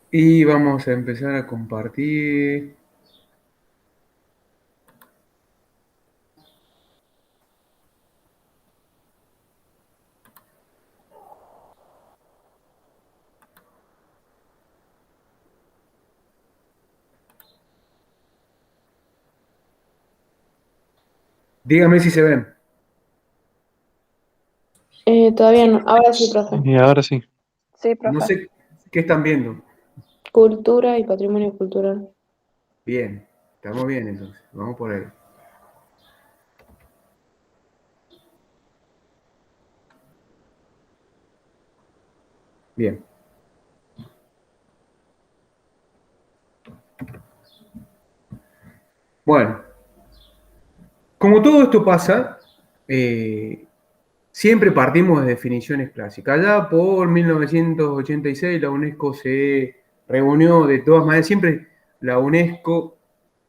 Y vamos a empezar a compartir. Dígame si se ven. Todavía no. Ahora sí, profe. Y ahora sí. Sí, No profe. sé qué están viendo. Cultura y patrimonio cultural. Bien, estamos bien entonces. Vamos por ahí. Bien. Bueno, como todo esto pasa, siempre partimos de definiciones clásicas. Allá por 1986 la UNESCO se reunió de todas maneras. Siempre la UNESCO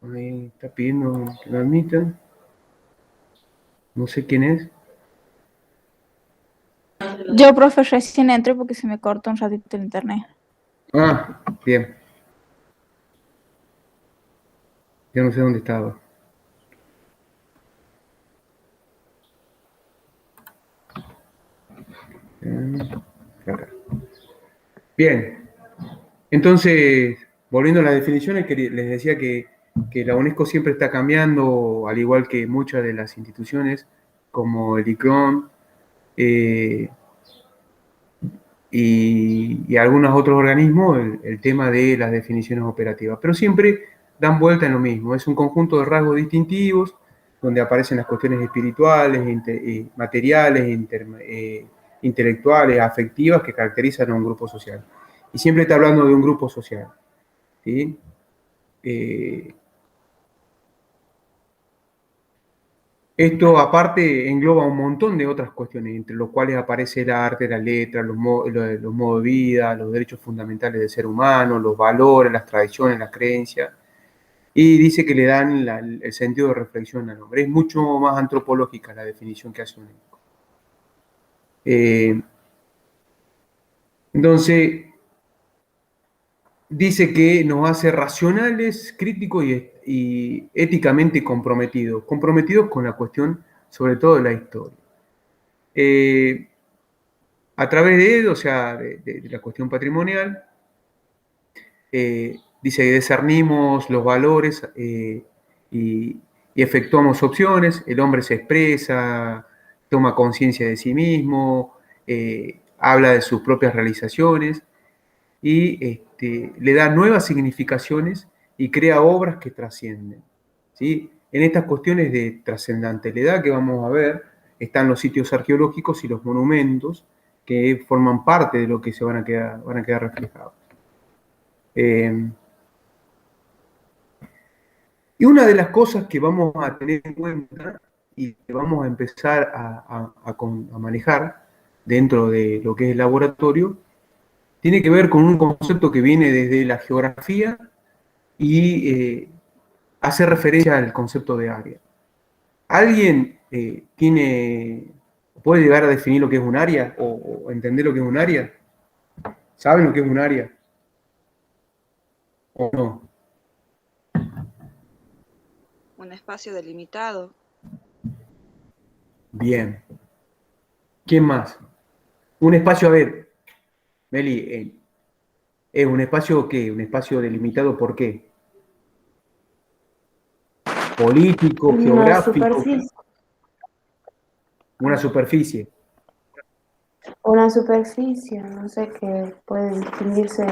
está pidiendo que lo admitan. No sé quién es. Yo, profe, recién entré porque se me cortó un ratito el internet. Ah, bien. Ya no sé dónde estaba. Acá. Bien, entonces, volviendo a las definiciones, que les decía que la UNESCO siempre está cambiando, al igual que muchas de las instituciones, como el ICRON y algunos otros organismos, el tema de las definiciones operativas. Pero siempre dan vuelta en lo mismo. Es un conjunto de rasgos distintivos donde aparecen las cuestiones espirituales, materiales, intelectuales, afectivas que caracterizan a un grupo social. Y siempre está hablando de un grupo social. ¿Sí? Esto aparte engloba un montón de otras cuestiones, entre los cuales aparece el arte, la letra, los modos de vida, los derechos fundamentales del ser humano, los valores, las tradiciones, las creencias, y dice que le dan el sentido de reflexión al hombre. Es mucho más antropológica la definición que hace UNESCO. Entonces, dice que nos hace racionales, críticos y éticamente comprometidos, comprometidos con la cuestión sobre todo de la historia. A través de él, o sea, de la cuestión patrimonial, dice que discernimos los valores y efectuamos opciones, el hombre se expresa, toma conciencia de sí mismo, habla de sus propias realizaciones y le da nuevas significaciones y crea obras que trascienden. ¿Sí? En estas cuestiones de trascendentalidad que vamos a ver están los sitios arqueológicos y los monumentos que forman parte de lo que se van a quedar reflejados. Y una de las cosas que vamos a tener en cuenta y que vamos a empezar a manejar dentro de lo que es el laboratorio tiene que ver con un concepto que viene desde la geografía y hace referencia al concepto de área. ¿Alguien puede llegar a definir lo que es un área o entender lo que es un área? ¿Saben lo que es un área o no? Un espacio delimitado. Bien. ¿Quién más? Un espacio, a ver, Meli, ¿es un espacio qué? ¿Un espacio delimitado por qué? Político, Una geográfico, superficie. una superficie. Una superficie, no sé, que puede distinguirse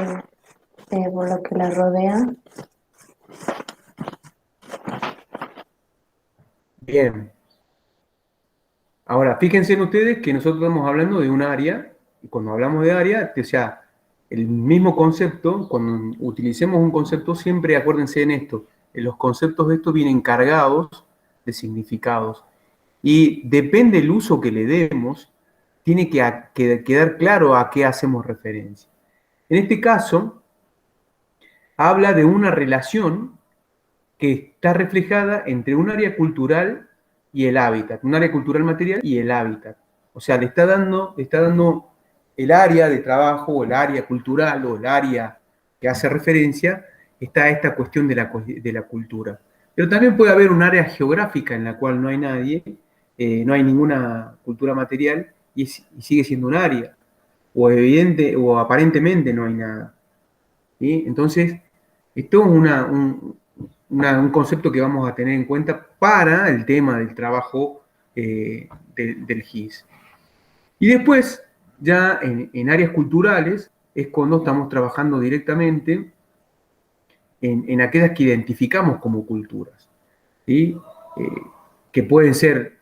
por lo que la rodea. Bien. Ahora, fíjense en ustedes que nosotros estamos hablando de un área, y cuando hablamos de área, o sea, el mismo concepto, cuando utilicemos un concepto, siempre acuérdense en esto, los conceptos de esto vienen cargados de significados. Y depende del uso que le demos, tiene que quedar claro a qué hacemos referencia. En este caso, habla de una relación que está reflejada entre un área cultural y el hábitat, un área cultural material y el hábitat. O sea, le está dando el área de trabajo, o el área cultural, o el área que hace referencia, está esta cuestión de la cultura. Pero también puede haber un área geográfica en la cual no hay nadie, no hay ninguna cultura material y sigue siendo un área, o evidente, o aparentemente no hay nada. ¿Sí? Entonces, esto es un concepto que vamos a tener en cuenta para el tema del trabajo del GIS. Y después, ya en áreas culturales, es cuando estamos trabajando directamente en aquellas que identificamos como culturas, ¿sí? Que pueden ser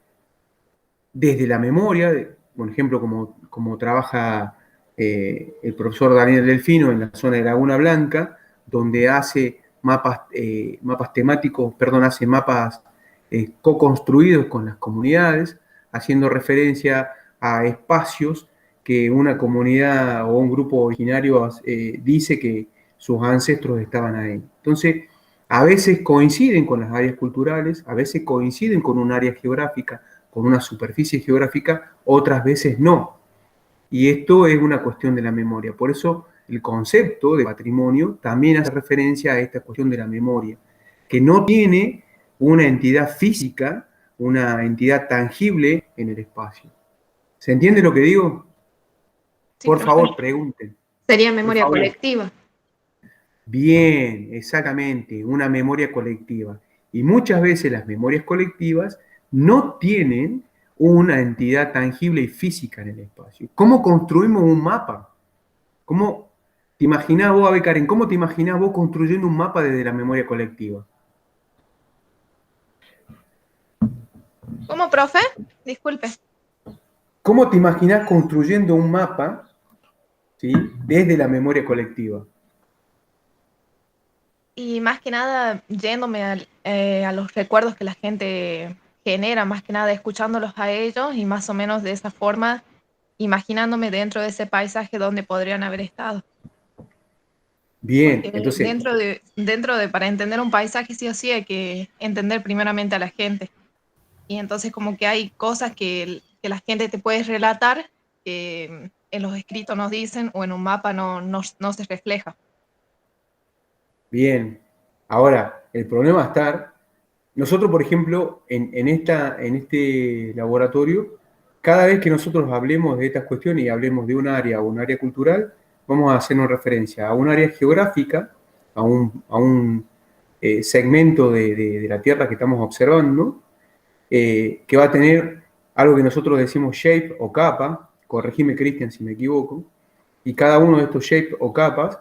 desde la memoria, por ejemplo, como trabaja el profesor Daniel Delfino en la zona de Laguna Blanca, donde hace mapas temáticos, perdón, hace mapas co-construidos con las comunidades, haciendo referencia a espacios que una comunidad o un grupo originario dice que sus ancestros estaban ahí. Entonces, a veces coinciden con las áreas culturales, a veces coinciden con un área geográfica, con una superficie geográfica, otras veces no. Y esto es una cuestión de la memoria. Por eso el concepto de patrimonio también hace referencia a esta cuestión de la memoria, que no tiene una entidad física, una entidad tangible en el espacio. ¿Se entiende lo que digo? Sí, Por favor, perfecto. pregunten. Sería Por memoria favor. colectiva. Bien, exactamente, una memoria colectiva. Y muchas veces las memorias colectivas no tienen una entidad tangible y física en el espacio. ¿Cómo construimos un mapa? ¿Cómo te imaginás vos, Abe Karen, cómo te imaginás vos construyendo un mapa desde la memoria colectiva? ¿Cómo, profe? Disculpe. ¿Cómo te imaginás construyendo un mapa, ¿sí?, desde la memoria colectiva? Y más que nada, yéndome a los recuerdos que la gente genera, más que nada escuchándolos a ellos y más o menos de esa forma, imaginándome dentro de ese paisaje donde podrían haber estado. Bien, Porque entonces, para entender un paisaje sí o sí hay que entender primeramente a la gente. Y entonces como que hay cosas que la gente te puede relatar que en los escritos nos dicen o en un mapa no se refleja. bien. Ahora, el problema va a estar. Nosotros, por ejemplo, en este laboratorio, cada vez que nosotros hablemos de estas cuestiones y hablemos de un área o un área cultural, vamos a hacernos referencia a un área geográfica, a un segmento de la Tierra que estamos observando, que va a tener algo que nosotros decimos shape o capa, corregime, Cristian, si me equivoco, y cada uno de estos shapes o capas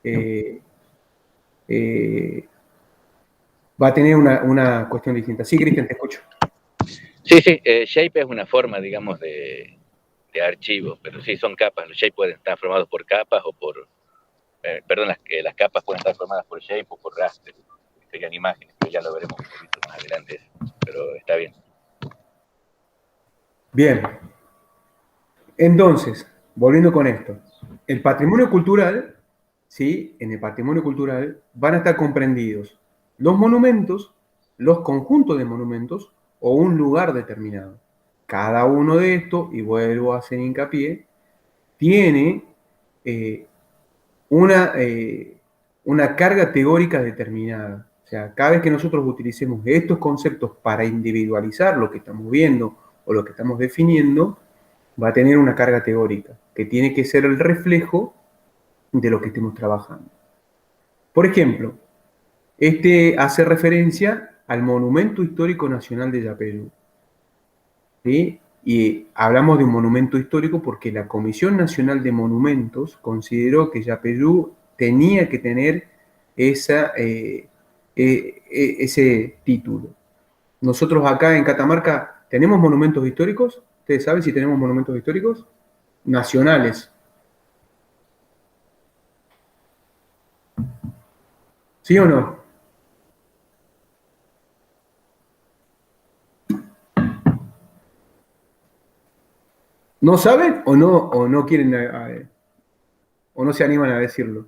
eh, eh, va a tener una cuestión distinta. Sí, Cristian, te escucho. Sí, sí, shape es una forma, digamos, de archivo, pero sí son capas. Los shapes pueden estar formados por capas o por, perdón, las capas pueden estar formadas por shape o por raster. Serían imágenes, pero ya lo veremos un poquito más adelante, pero está bien. Bien, entonces, volviendo con esto, el patrimonio cultural, ¿sí? En el patrimonio cultural van a estar comprendidos los monumentos, los conjuntos de monumentos o un lugar determinado. Cada uno de estos, y vuelvo a hacer hincapié, tiene eh, una carga teórica determinada. O sea, cada vez que nosotros utilicemos estos conceptos para individualizar lo que estamos viendo o lo que estamos definiendo, va a tener una carga teórica, que tiene que ser el reflejo de lo que estemos trabajando. Por ejemplo, este hace referencia al Monumento Histórico Nacional de Yapeyú, ¿sí? Y hablamos de un monumento histórico porque la Comisión Nacional de Monumentos consideró que Yapeyú tenía que tener ese título. Nosotros acá en Catamarca tenemos monumentos históricos. ¿Ustedes saben si tenemos monumentos históricos? Nacionales. ¿Sí o no? ¿No saben o no quieren o no se animan a decirlo?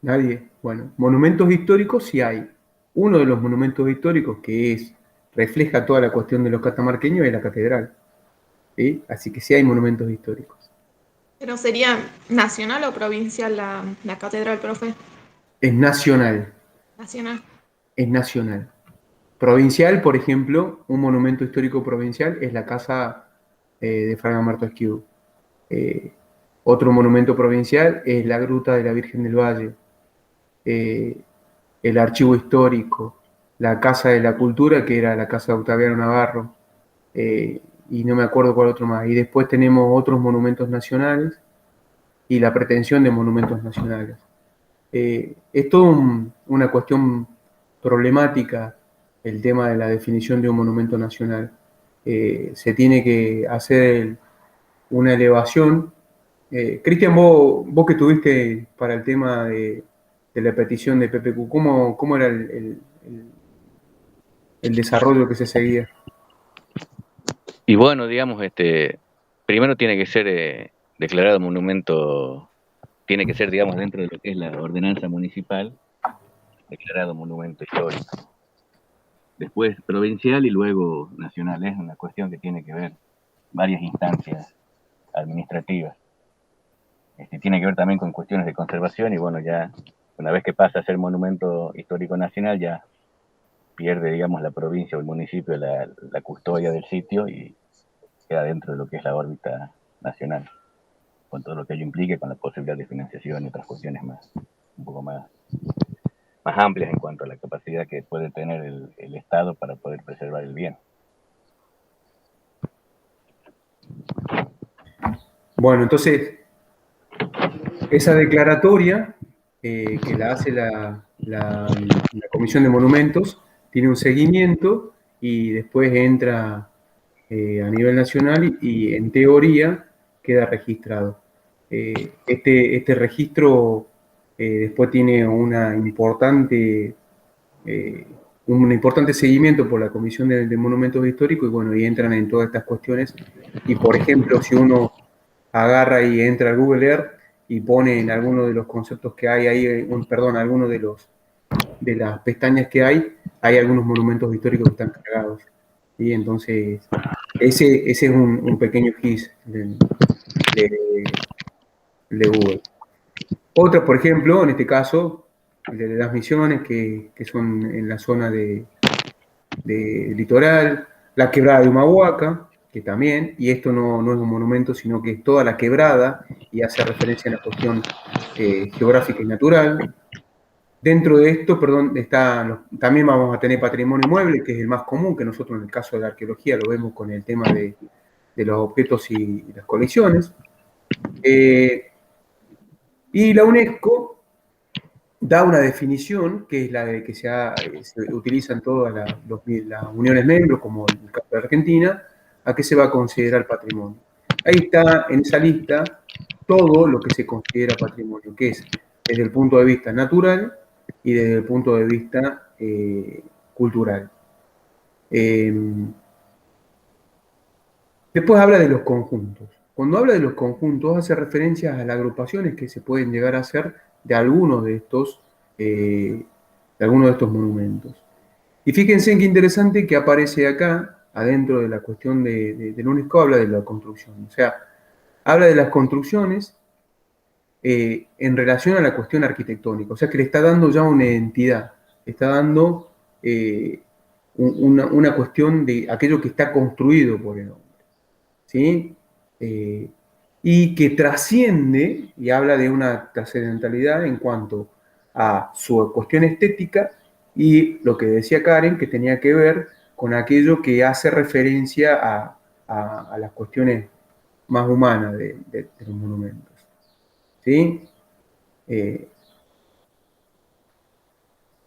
Nadie. Bueno, monumentos históricos sí hay. Uno de los monumentos históricos refleja toda la cuestión de los catamarqueños es la catedral, ¿sí? Así que sí hay monumentos históricos. Pero sería nacional o provincial la catedral, profe. Es nacional, Nacional. es nacional. Provincial, por ejemplo, un monumento histórico provincial es la casa de Fraga Marto Esquiú. Eh, Otro monumento provincial es la Gruta de la Virgen del Valle, eh, el Archivo Histórico, la Casa de la Cultura, que era la Casa de Octaviano Navarro, y no me acuerdo cuál otro más. Y después tenemos otros monumentos nacionales y la pretensión de monumentos nacionales. Es todo una cuestión problemática el tema de la definición de un monumento nacional. Se tiene que hacer una elevación. Cristian, vos que tuviste para el tema de la petición de PPQ, ¿cómo era el desarrollo que se seguía? Y bueno, digamos, primero tiene que ser declarado monumento, tiene que ser, digamos, dentro de lo que es la ordenanza municipal, declarado monumento histórico. Después provincial y luego nacional. Es una cuestión que tiene que ver varias instancias administrativas. Tiene que ver también con cuestiones de conservación y bueno, ya una vez que pasa a ser monumento histórico nacional, ya pierde, digamos, la provincia o el municipio la custodia del sitio y queda dentro de lo que es la órbita nacional, con todo lo que ello implique, con la posibilidad de financiación y otras cuestiones más, un poco más amplias en cuanto a la capacidad que puede tener el Estado para poder preservar el bien. Bueno, entonces, esa declaratoria que la hace la Comisión de Monumentos tiene un seguimiento y después entra a nivel nacional y en teoría queda registrado. Este registro después tiene un importante seguimiento por la Comisión de Monumentos Históricos y bueno, y entran en todas estas cuestiones. Y por ejemplo, si uno agarra y entra a Google Earth y pone en alguno de los conceptos que hay ahí, perdón, alguno de las pestañas que hay algunos monumentos históricos que están cargados. Y entonces, ese es un pequeño hit de Google. Otra, por ejemplo, en este caso, el de las Misiones, que son en la zona de litoral, la quebrada de Humahuaca, que también, y esto no es un monumento, sino que es toda la quebrada, y hace referencia a la cuestión geográfica y natural. Dentro de esto, perdón, también vamos a tener patrimonio mueble, que es el más común, que nosotros en el caso de la arqueología lo vemos con el tema de los objetos y las colecciones. Y la UNESCO da una definición, que es la de que se utiliza en todas las uniones miembros, como el caso de Argentina, a qué se va a considerar patrimonio. Ahí está, en esa lista, todo lo que se considera patrimonio, que es desde el punto de vista natural y desde el punto de vista cultural. Después habla de los conjuntos. Cuando habla de los conjuntos, hace referencia a las agrupaciones que se pueden llegar a hacer de algunos de estos monumentos. Y fíjense qué interesante que aparece acá, adentro de la cuestión del UNESCO, habla de la construcción. O sea, habla de las construcciones en relación a la cuestión arquitectónica. O sea, que le está dando ya una identidad, le está dando una cuestión de aquello que está construido por el hombre. ¿Sí? Y que trasciende y habla de una trascendentalidad en cuanto a su cuestión estética y lo que decía Karen, que tenía que ver con aquello que hace referencia a las cuestiones más humanas de los monumentos. ¿Sí?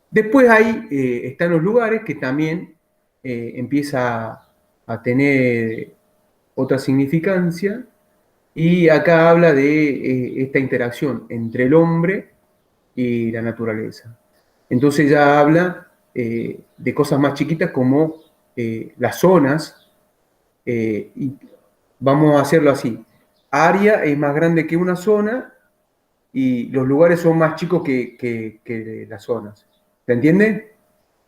Después están los lugares que también empieza a tener otra significancia. Y acá habla de esta interacción entre el hombre y la naturaleza. Entonces ya habla de cosas más chiquitas como las zonas, y vamos a hacerlo así. Área es más grande que una zona y los lugares son más chicos que las zonas. ¿Se entiende?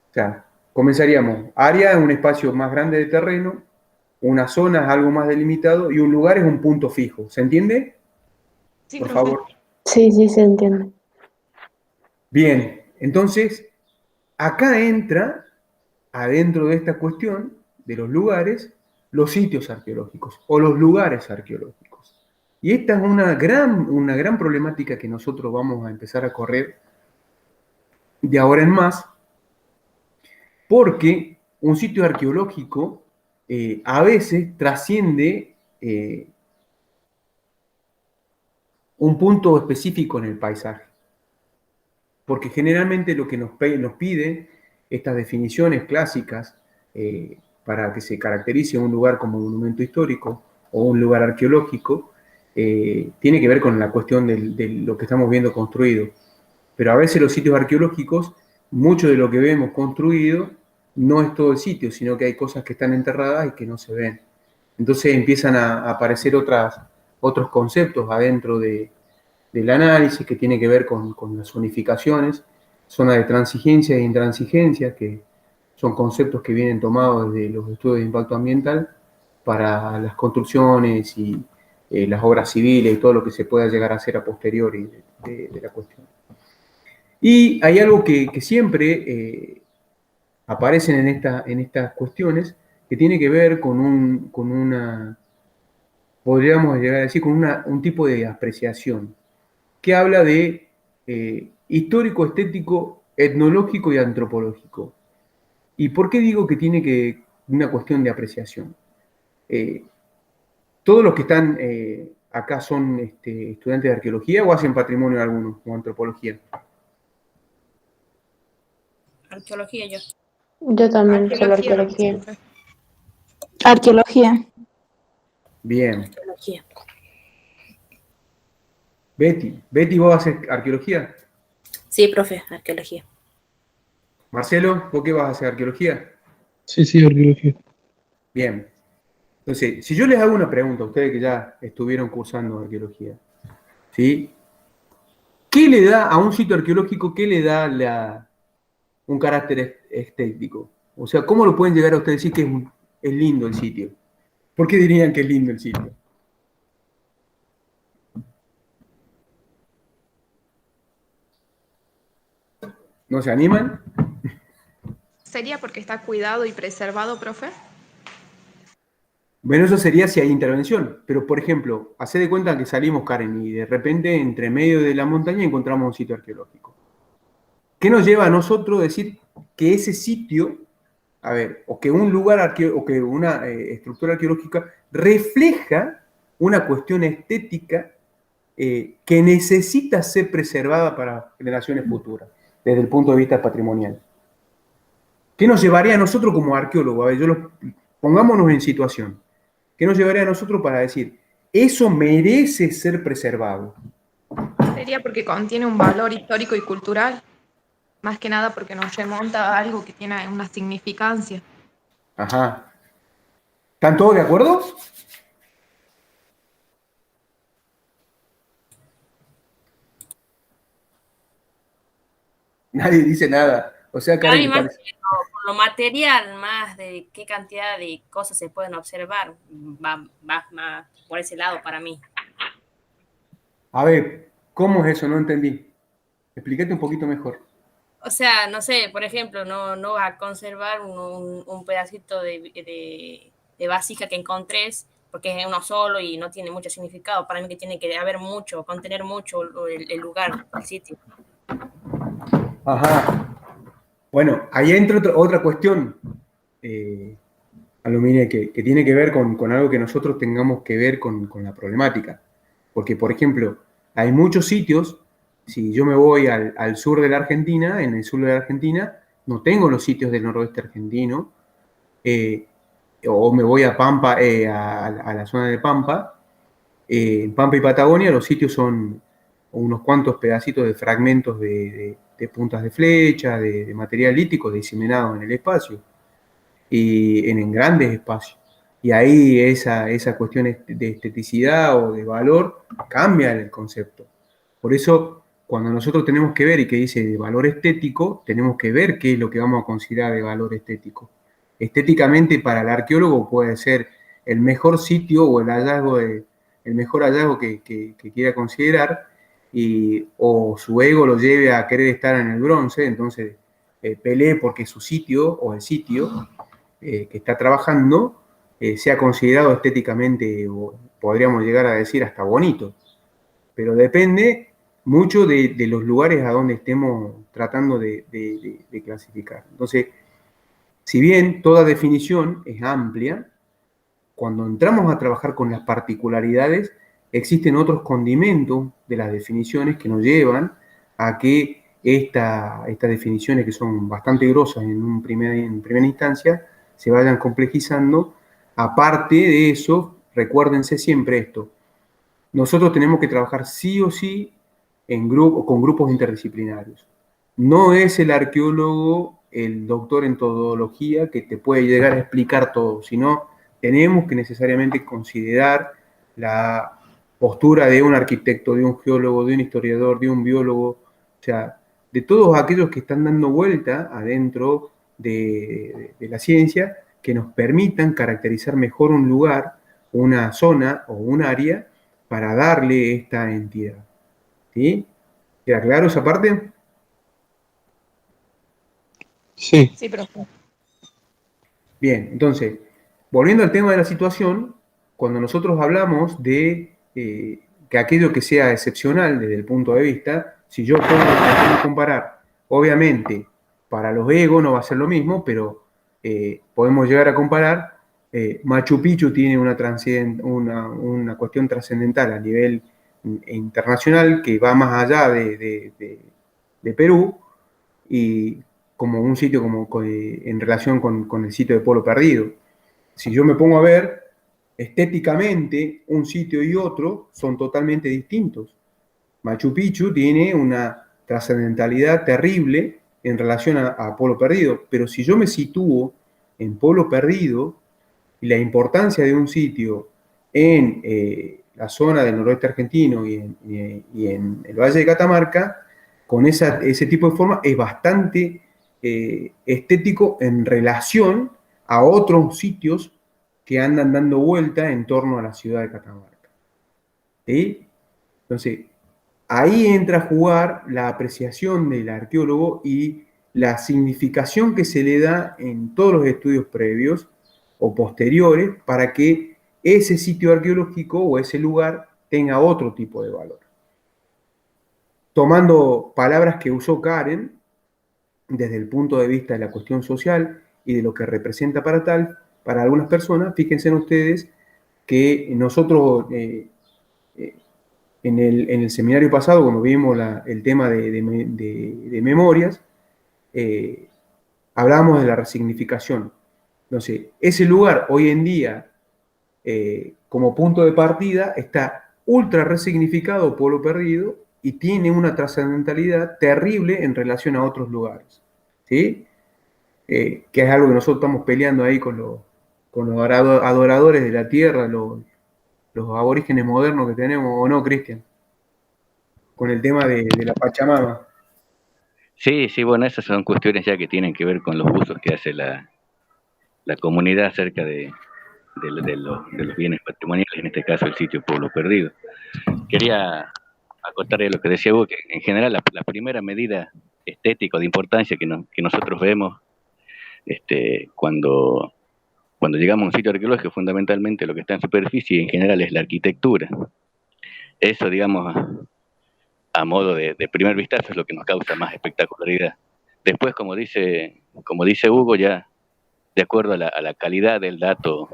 O sea, comenzaríamos. Área es un espacio más grande de terreno, una zona es algo más delimitado y un lugar es un punto fijo. ¿Se entiende? Sí, por profe. favor. Sí, sí, se entiende. Bien, entonces, acá entra, adentro de esta cuestión de los lugares, los sitios arqueológicos o los lugares arqueológicos. Y esta es una gran problemática que nosotros vamos a empezar a correr de ahora en más, porque un sitio arqueológico a veces trasciende un punto específico en el paisaje. Porque generalmente lo que nos pide estas definiciones clásicas para que se caracterice un lugar como monumento histórico o un lugar arqueológico, tiene que ver con la cuestión de lo que estamos viendo construido. Pero a veces los sitios arqueológicos, mucho de lo que vemos construido, no es todo el sitio, sino que hay cosas que están enterradas y que no se ven. Entonces empiezan a aparecer otros conceptos adentro del análisis que tiene que ver con las zonificaciones, zona de transigencia e intransigencia, que son conceptos que vienen tomados desde los estudios de impacto ambiental para las construcciones y las obras civiles y todo lo que se pueda llegar a hacer a posteriori de la cuestión. Y hay algo que siempre aparecen en estas cuestiones que tiene que ver con una, podríamos llegar a decir, con un tipo de apreciación que habla de histórico, estético, etnológico y antropológico. ¿Y por qué digo que tiene una cuestión de apreciación? ¿Todos los que están acá son estudiantes de arqueología o hacen patrimonio alguno o antropología? Arqueología yo. Yo también, solo Arqueología. arqueología. Arqueología. Bien. Arqueología. Betty, ¿vos haces arqueología? Sí, profe, arqueología. Marcelo, ¿vos qué vas a hacer arqueología? Sí, sí, arqueología. Bien. Entonces, si yo les hago una pregunta a ustedes que ya estuvieron cursando arqueología, ¿sí? ¿Qué le da a un sitio arqueológico, qué le da un carácter estético? O sea, ¿cómo lo pueden llegar a ustedes decir que es lindo el sitio? ¿Por qué dirían que es lindo el sitio? ¿No se animan? ¿Sería porque está cuidado y preservado, profe? Bueno, eso sería si hay intervención. Pero, por ejemplo, hacé de cuenta que salimos, Karen, y de repente, entre medio de la montaña, encontramos un sitio arqueológico. ¿Qué nos lleva a nosotros a decir que ese sitio, a ver, o que un lugar o que una estructura arqueológica refleja una cuestión estética que necesita ser preservada para generaciones futuras, desde el punto de vista patrimonial? ¿Qué nos llevaría a nosotros como arqueólogos? A ver, pongámonos en situación. ¿Qué nos llevaría a nosotros para decir, eso merece ser preservado? Sería porque contiene un valor histórico y cultural, más que nada porque nos remonta a algo que tiene una significancia. Ajá. ¿Están todos de acuerdo? Nadie dice nada. O sea, Karen, Hay más por lo material, más de qué cantidad de cosas se pueden observar, va más por ese lado para mí. A ver, ¿cómo es eso? No entendí. Explícate un poquito mejor. O sea, no sé, por ejemplo, no va a conservar un pedacito de vasija que encontres porque es uno solo y no tiene mucho significado. Para mí que tiene que haber mucho, contener mucho el lugar, el sitio. Ajá. Bueno, ahí entra otra cuestión, Alumine, que tiene que ver con algo que nosotros tengamos que ver con la problemática. Porque, por ejemplo, hay muchos sitios, si yo me voy al sur de la Argentina, en el sur de la Argentina, no tengo los sitios del noroeste argentino, o me voy a Pampa, a la zona de Pampa, en Pampa y Patagonia los sitios son unos cuantos pedacitos de fragmentos de puntas de flecha, de material lítico diseminado en el espacio, y en grandes espacios. Y ahí esa cuestión de esteticidad o de valor cambia el concepto. Por eso, cuando nosotros tenemos que ver y que dice de valor estético, tenemos que ver qué es lo que vamos a considerar de valor estético. Estéticamente, para el arqueólogo puede ser el mejor sitio o el hallazgo el mejor hallazgo que quiera considerar, o su ego lo lleve a querer estar en el bronce, entonces pelee porque su sitio o el sitio que está trabajando sea considerado estéticamente, o podríamos llegar a decir hasta bonito. Pero depende mucho de los lugares a donde estemos tratando de clasificar. Entonces, si bien toda definición es amplia, cuando entramos a trabajar con las particularidades, existen otros condimentos de las definiciones que nos llevan a que estas definiciones, que son bastante grosas en primera instancia, se vayan complejizando. Aparte de eso, recuérdense siempre esto: nosotros tenemos que trabajar sí o sí con grupos interdisciplinarios. No es el arqueólogo, el doctor en todología, que te puede llegar a explicar todo, sino tenemos que necesariamente considerar la postura de un arquitecto, de un geólogo, de un historiador, de un biólogo, o sea, de todos aquellos que están dando vuelta adentro de la ciencia, que nos permitan caracterizar mejor un lugar, una zona o un área para darle esta entidad. ¿Sí? ¿Queda claro esa parte? Sí. Sí, profe. Bien, entonces, volviendo al tema de la situación, cuando nosotros hablamos de que aquello que sea excepcional desde el punto de vista, si yo puedo comparar, obviamente, para los egos no va a ser lo mismo, pero podemos llegar a comparar. Machu Picchu tiene una cuestión trascendental a nivel internacional que va más allá de Perú, y como un sitio en relación con el sitio de Pueblo Perdido. Si yo me pongo a ver, estéticamente, un sitio y otro son totalmente distintos. Machu Picchu tiene una trascendentalidad terrible en relación a Pueblo Perdido, pero si yo me sitúo en Pueblo Perdido y la importancia de un sitio en la zona del noroeste argentino y en el Valle de Catamarca, con ese tipo de forma es bastante estético en relación a otros sitios que andan dando vuelta en torno a la ciudad de Catamarca. ¿Sí? Entonces, ahí entra a jugar la apreciación del arqueólogo y la significación que se le da en todos los estudios previos o posteriores para que ese sitio arqueológico o ese lugar tenga otro tipo de valor. Tomando palabras que usó Karen desde el punto de vista de la cuestión social y de lo que representa para algunas personas, fíjense ustedes que nosotros en el seminario pasado, cuando vimos el tema de memorias, hablábamos de la resignificación. Entonces, ese lugar hoy en día, como punto de partida, está ultra resignificado, Pueblo Perdido, y tiene una trascendentalidad terrible en relación a otros lugares. ¿Sí? Que es algo que nosotros estamos peleando ahí con los adoradores de la tierra, los aborígenes modernos que tenemos, ¿o no, Cristian? Con el tema de la Pachamama. Sí, sí, bueno, esas son cuestiones ya que tienen que ver con los usos que hace la comunidad acerca de los bienes patrimoniales, en este caso el sitio Pueblo Perdido. Quería acotarle lo que decía Hugo, que en general la primera medida estética o de importancia que nosotros vemos cuando llegamos a un sitio arqueológico, fundamentalmente lo que está en superficie en general es la arquitectura. Eso, digamos, a modo de primer vistazo es lo que nos causa más espectacularidad. Después, como dice Hugo, ya de acuerdo a la calidad del dato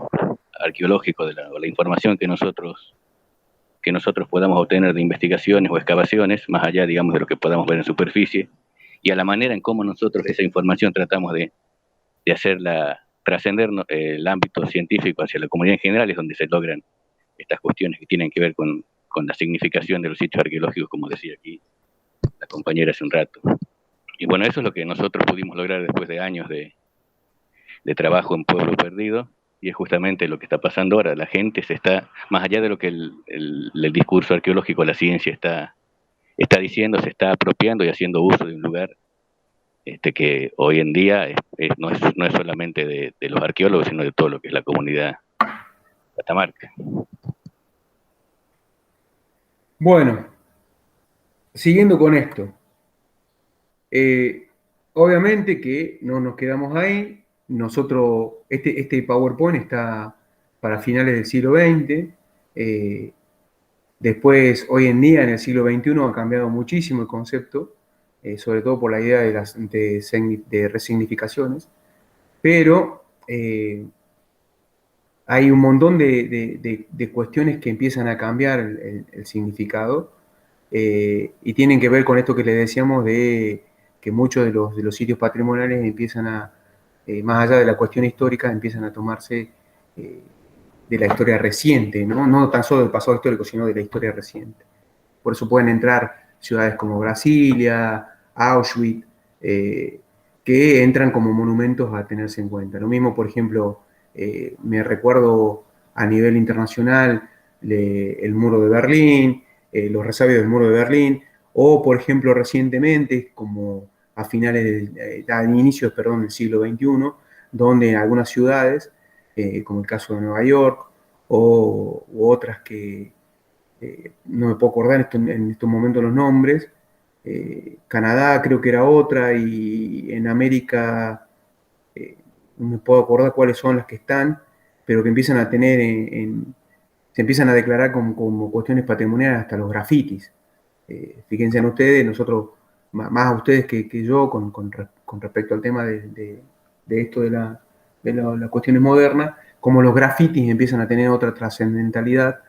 arqueológico, o la información que nosotros podamos obtener de investigaciones o excavaciones, más allá, digamos, de lo que podamos ver en superficie, y a la manera en cómo nosotros esa información tratamos de hacerla trascender el ámbito científico hacia la comunidad en general, es donde se logran estas cuestiones que tienen que ver con la significación de los sitios arqueológicos, como decía aquí la compañera hace un rato. Y bueno, eso es lo que nosotros pudimos lograr después de años de trabajo en Pueblo Perdido, y es justamente lo que está pasando ahora. La gente se está, más allá de lo que el discurso arqueológico, la ciencia está diciendo, se está apropiando y haciendo uso de un lugar que hoy en día no es solamente de los arqueólogos, sino de todo lo que es la comunidad Catamarca. Bueno, siguiendo con esto. Obviamente que no nos quedamos ahí. Nosotros, este PowerPoint está para finales del siglo XX. Después, hoy en día, en el siglo XXI, ha cambiado muchísimo el concepto, sobre todo por la idea de resignificaciones. Pero hay un montón de cuestiones que empiezan a cambiar el significado y tienen que ver con esto que le decíamos de que muchos de los sitios patrimoniales empiezan a, más allá de la cuestión histórica, empiezan a tomarse de la historia reciente, ¿no? No tan solo del pasado histórico, sino de la historia reciente. Por eso pueden entrar ciudades como Brasilia, Auschwitz, que entran como monumentos a tenerse en cuenta. Lo mismo, por ejemplo, me recuerdo a nivel internacional el muro de Berlín, los resabios del muro de Berlín, o por ejemplo recientemente, como a inicios, perdón, del siglo XXI, donde en algunas ciudades, como el caso de Nueva York, u otras que no me puedo acordar en estos momentos los nombres, Canadá creo que era otra, y en América no me puedo acordar cuáles son las que están, pero que empiezan a tener se empiezan a declarar como cuestiones patrimoniales hasta los grafitis. Fíjense en ustedes, nosotros, más a ustedes que yo, con respecto al tema de esto de las cuestiones modernas, como los grafitis empiezan a tener otra trascendentalidad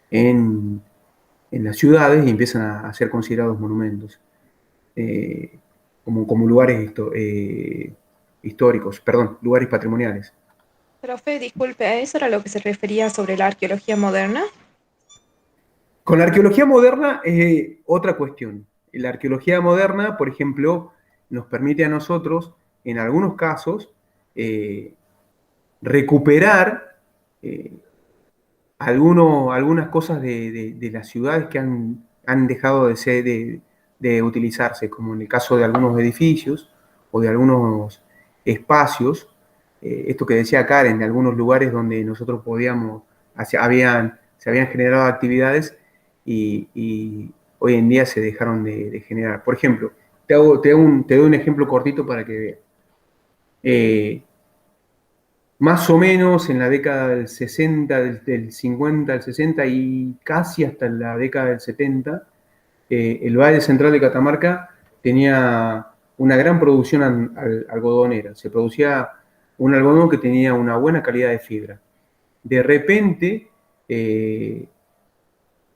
en las ciudades y empiezan a ser considerados monumentos, como lugares históricos, perdón, lugares patrimoniales. Profe, disculpe, ¿a eso era lo que se refería sobre la arqueología moderna? Con la arqueología moderna es otra cuestión. La arqueología moderna, por ejemplo, nos permite a nosotros, en algunos casos, recuperar algunas cosas de las ciudades que han dejado de utilizarse, como en el caso de algunos edificios o de algunos espacios. Esto que decía Karen, de algunos lugares donde nosotros podíamos, se habían generado actividades y hoy en día se dejaron de generar. Por ejemplo, te doy un ejemplo cortito para que veas. Más o menos en la década del 60, del 50 al 60 y casi hasta la década del 70, el Valle Central de Catamarca tenía una gran producción algodonera. Se producía un algodón que tenía una buena calidad de fibra. De repente,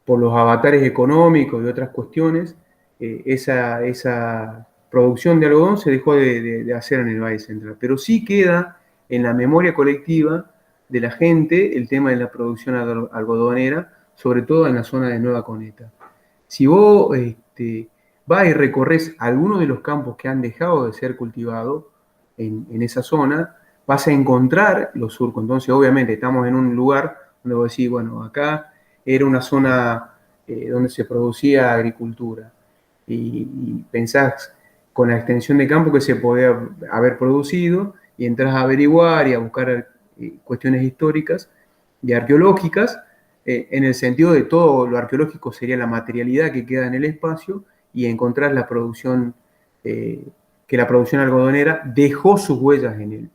por los avatares económicos y otras cuestiones, esa producción de algodón se dejó de hacer en el Valle Central. Pero sí queda en la memoria colectiva de la gente el tema de la producción algodonera, sobre todo en la zona de Nueva Coneta. Si vos vas y recorres algunos de los campos que han dejado de ser cultivados en esa zona, vas a encontrar los surcos. Entonces, obviamente, estamos en un lugar donde vos decís, bueno, acá era una zona donde se producía agricultura. Y pensás con la extensión de campo que se podía haber producido, y entras a averiguar y a buscar cuestiones históricas y arqueológicas, en el sentido de todo lo arqueológico sería la materialidad que queda en el espacio, y encontrás la producción, que la producción algodonera dejó sus huellas en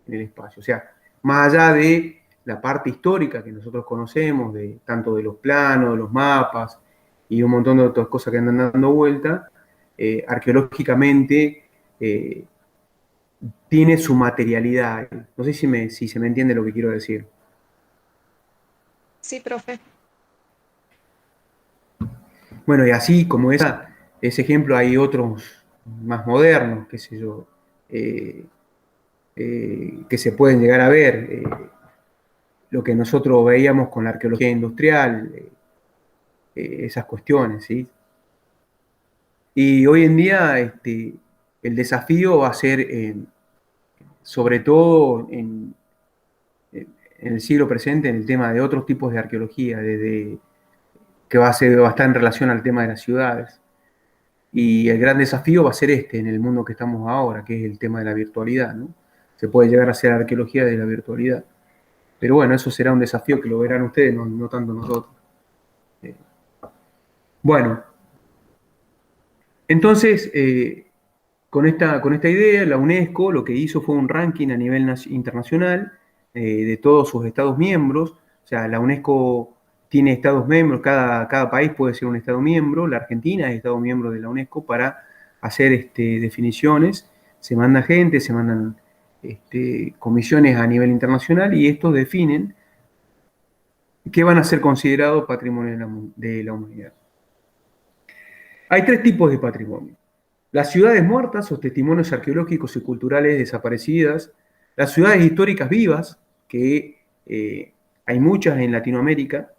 el espacio. O sea, más allá de la parte histórica que nosotros conocemos, tanto de los planos, de los mapas y un montón de otras cosas que andan dando vuelta, arqueológicamente tiene su materialidad. No sé si se me entiende lo que quiero decir. Sí, profe. Bueno, y así como ese ejemplo, hay otros más modernos, qué sé yo, que se pueden llegar a ver. Lo que nosotros veíamos con la arqueología industrial, esas cuestiones, ¿sí? Y hoy en día el desafío va a ser, sobre todo en el siglo presente, en el tema de otros tipos de arqueología, que va a estar en relación al tema de las ciudades. Y el gran desafío va a ser en el mundo que estamos ahora, que es el tema de la virtualidad, ¿no? Se puede llegar a hacer arqueología de la virtualidad. Pero bueno, eso será un desafío que lo verán ustedes, no tanto nosotros. Bueno, entonces, con esta idea, la UNESCO lo que hizo fue un ranking a nivel internacional de todos sus Estados miembros. O sea, la UNESCO tiene Estados miembros, cada país puede ser un Estado miembro. La Argentina es Estado miembro de la UNESCO para hacer definiciones. Se manda gente, se mandan comisiones a nivel internacional y estos definen qué van a ser considerados patrimonio de la humanidad. Hay tres tipos de patrimonio. Las ciudades muertas o testimonios arqueológicos y culturales desaparecidas, las ciudades históricas vivas, que hay muchas en Latinoamérica,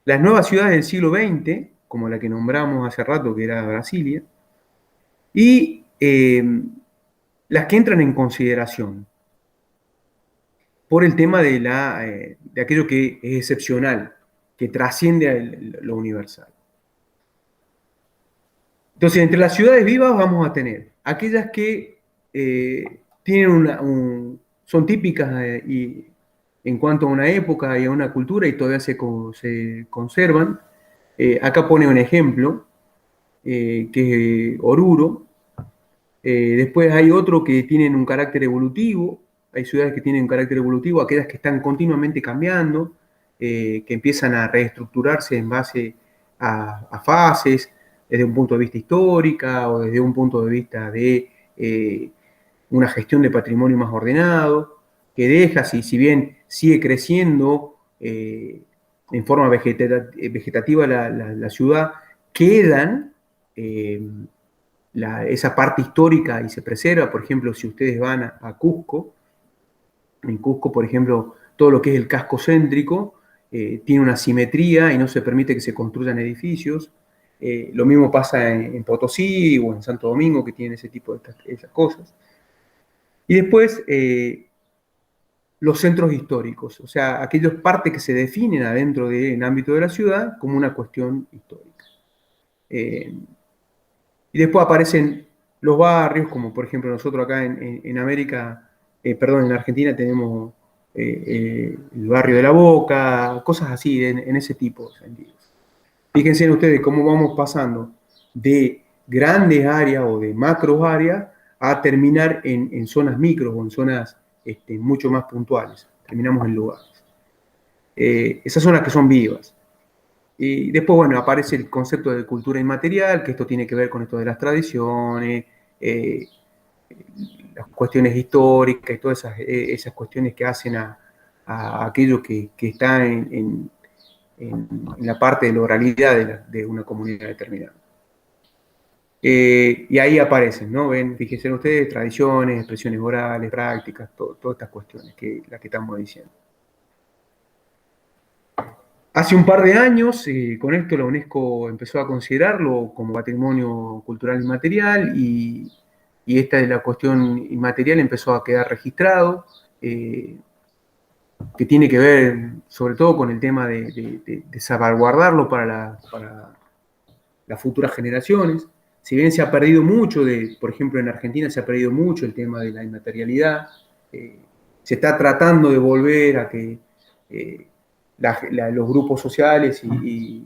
las nuevas ciudades del siglo XX, como la que nombramos hace rato, que era Brasilia, y las que entran en consideración por el tema de aquello que es excepcional, que trasciende a lo universal. Entonces, entre las ciudades vivas vamos a tener aquellas que tienen son típicas en cuanto a una época y a una cultura y todavía se conservan. Acá pone un ejemplo, que es Oruro. Después hay otro que tienen un carácter evolutivo. Hay ciudades que tienen un carácter evolutivo, aquellas que están continuamente cambiando, que empiezan a reestructurarse en base a fases, desde un punto de vista histórica o desde un punto de vista de una gestión de patrimonio más ordenado, que deja, si bien sigue creciendo en forma vegetativa la ciudad, quedan esa parte histórica y se preserva. Por ejemplo, si ustedes van a Cusco, en Cusco, por ejemplo, todo lo que es el casco céntrico tiene una simetría y no se permite que se construyan edificios. Lo mismo pasa en Potosí o en Santo Domingo, que tienen ese tipo de esas cosas. Y después, los centros históricos, o sea, aquellas partes que se definen adentro del ámbito de la ciudad como una cuestión histórica. Y después aparecen los barrios, como por ejemplo nosotros acá en América, en Argentina tenemos el barrio de La Boca, cosas así, en ese tipo de sentidos. Fíjense ustedes cómo vamos pasando de grandes áreas o de macros áreas a terminar en zonas micros o en zonas mucho más puntuales. Terminamos en lugares. Esas zonas que son vivas. Y después, bueno, aparece el concepto de cultura inmaterial, que esto tiene que ver con esto de las tradiciones, las cuestiones históricas y todas esas cuestiones que hacen a aquello que está en la parte de la oralidad de una comunidad determinada. Y ahí aparecen, ¿no? Ven, fíjense ustedes, tradiciones, expresiones orales, prácticas, todas estas cuestiones, las que estamos diciendo. Hace un par de años, con esto la UNESCO empezó a considerarlo como patrimonio cultural inmaterial y esta de la cuestión inmaterial empezó a quedar registrado, que tiene que ver sobre todo con el tema de salvaguardarlo para las futuras generaciones. Si bien se ha perdido mucho, por ejemplo en Argentina se ha perdido mucho el tema de la inmaterialidad, se está tratando de volver a que los grupos sociales y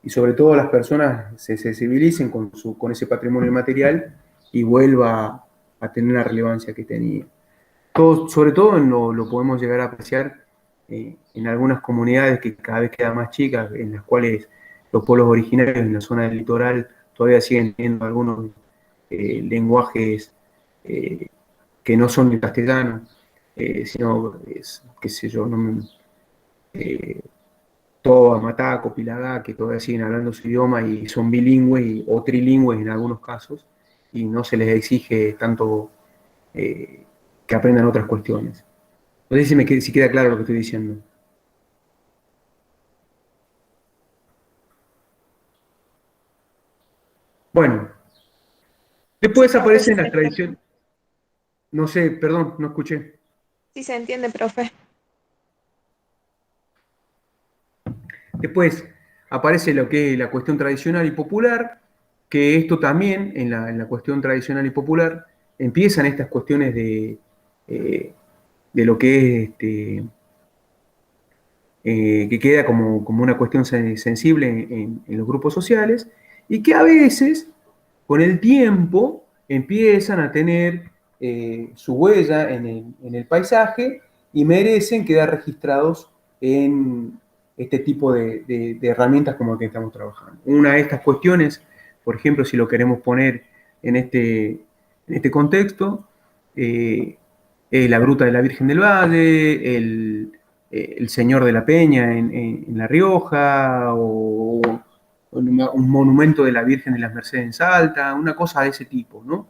sobre todo las personas se sensibilicen con ese patrimonio inmaterial y vuelva a tener la relevancia que tenía. Sobre todo lo podemos llegar a apreciar en algunas comunidades que cada vez quedan más chicas, en las cuales los pueblos originarios en la zona del litoral todavía siguen teniendo algunos lenguajes que no son el castellano, sino, qué sé yo, Toba, Mataco, Pilagá, que todavía siguen hablando su idioma y son bilingües o trilingües en algunos casos, y no se les exige tanto que aprendan otras cuestiones. No sé si queda claro lo que estoy diciendo. Bueno, después aparecen las tradiciones. No sé, perdón, no escuché. Sí se entiende, profe. Después aparece lo que es la cuestión tradicional y popular, que esto también, en la cuestión tradicional y popular, empiezan estas cuestiones de lo que es que queda como una cuestión sensible en los grupos sociales, y que a veces, con el tiempo, empiezan a tener su huella en el paisaje y merecen quedar registrados en este tipo de herramientas como el que estamos trabajando. Una de estas cuestiones, por ejemplo, si lo queremos poner en este contexto, la Gruta de la Virgen del Valle, el Señor de la Peña en La Rioja, o un monumento de la Virgen de las Mercedes en Salta, una cosa de ese tipo, ¿no?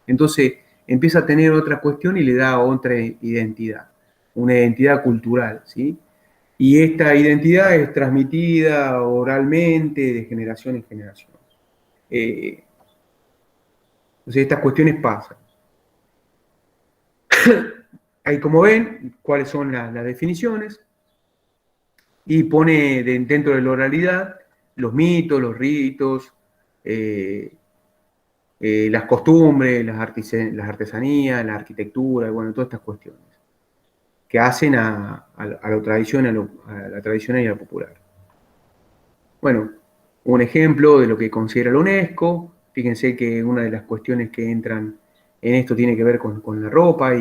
Entonces empieza a tener otra cuestión y le da otra identidad, una identidad cultural, ¿sí? Y esta identidad es transmitida oralmente de generación en generación. Entonces estas cuestiones pasan. Ahí, como ven, cuáles son las definiciones, y pone dentro de la oralidad los mitos, los ritos, las costumbres, las artesanías, la arquitectura, bueno, todas estas cuestiones que hacen a la tradición, a la tradicional y a la popular. Bueno, un ejemplo de lo que considera la UNESCO. Fíjense que una de las cuestiones que entran en esto tiene que ver con la ropa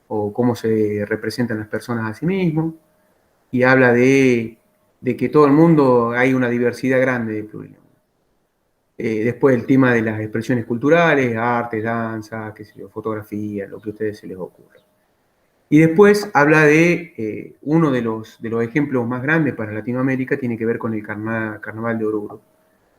o cómo se representan las personas a sí mismos, y habla de que todo el mundo hay una diversidad grande de plurilinguismo. Después el tema de las expresiones culturales, arte, danza, qué sé yo, fotografía, lo que a ustedes se les ocurra. Y después habla de uno de los ejemplos más grandes para Latinoamérica, tiene que ver con el Carnaval de Oruro.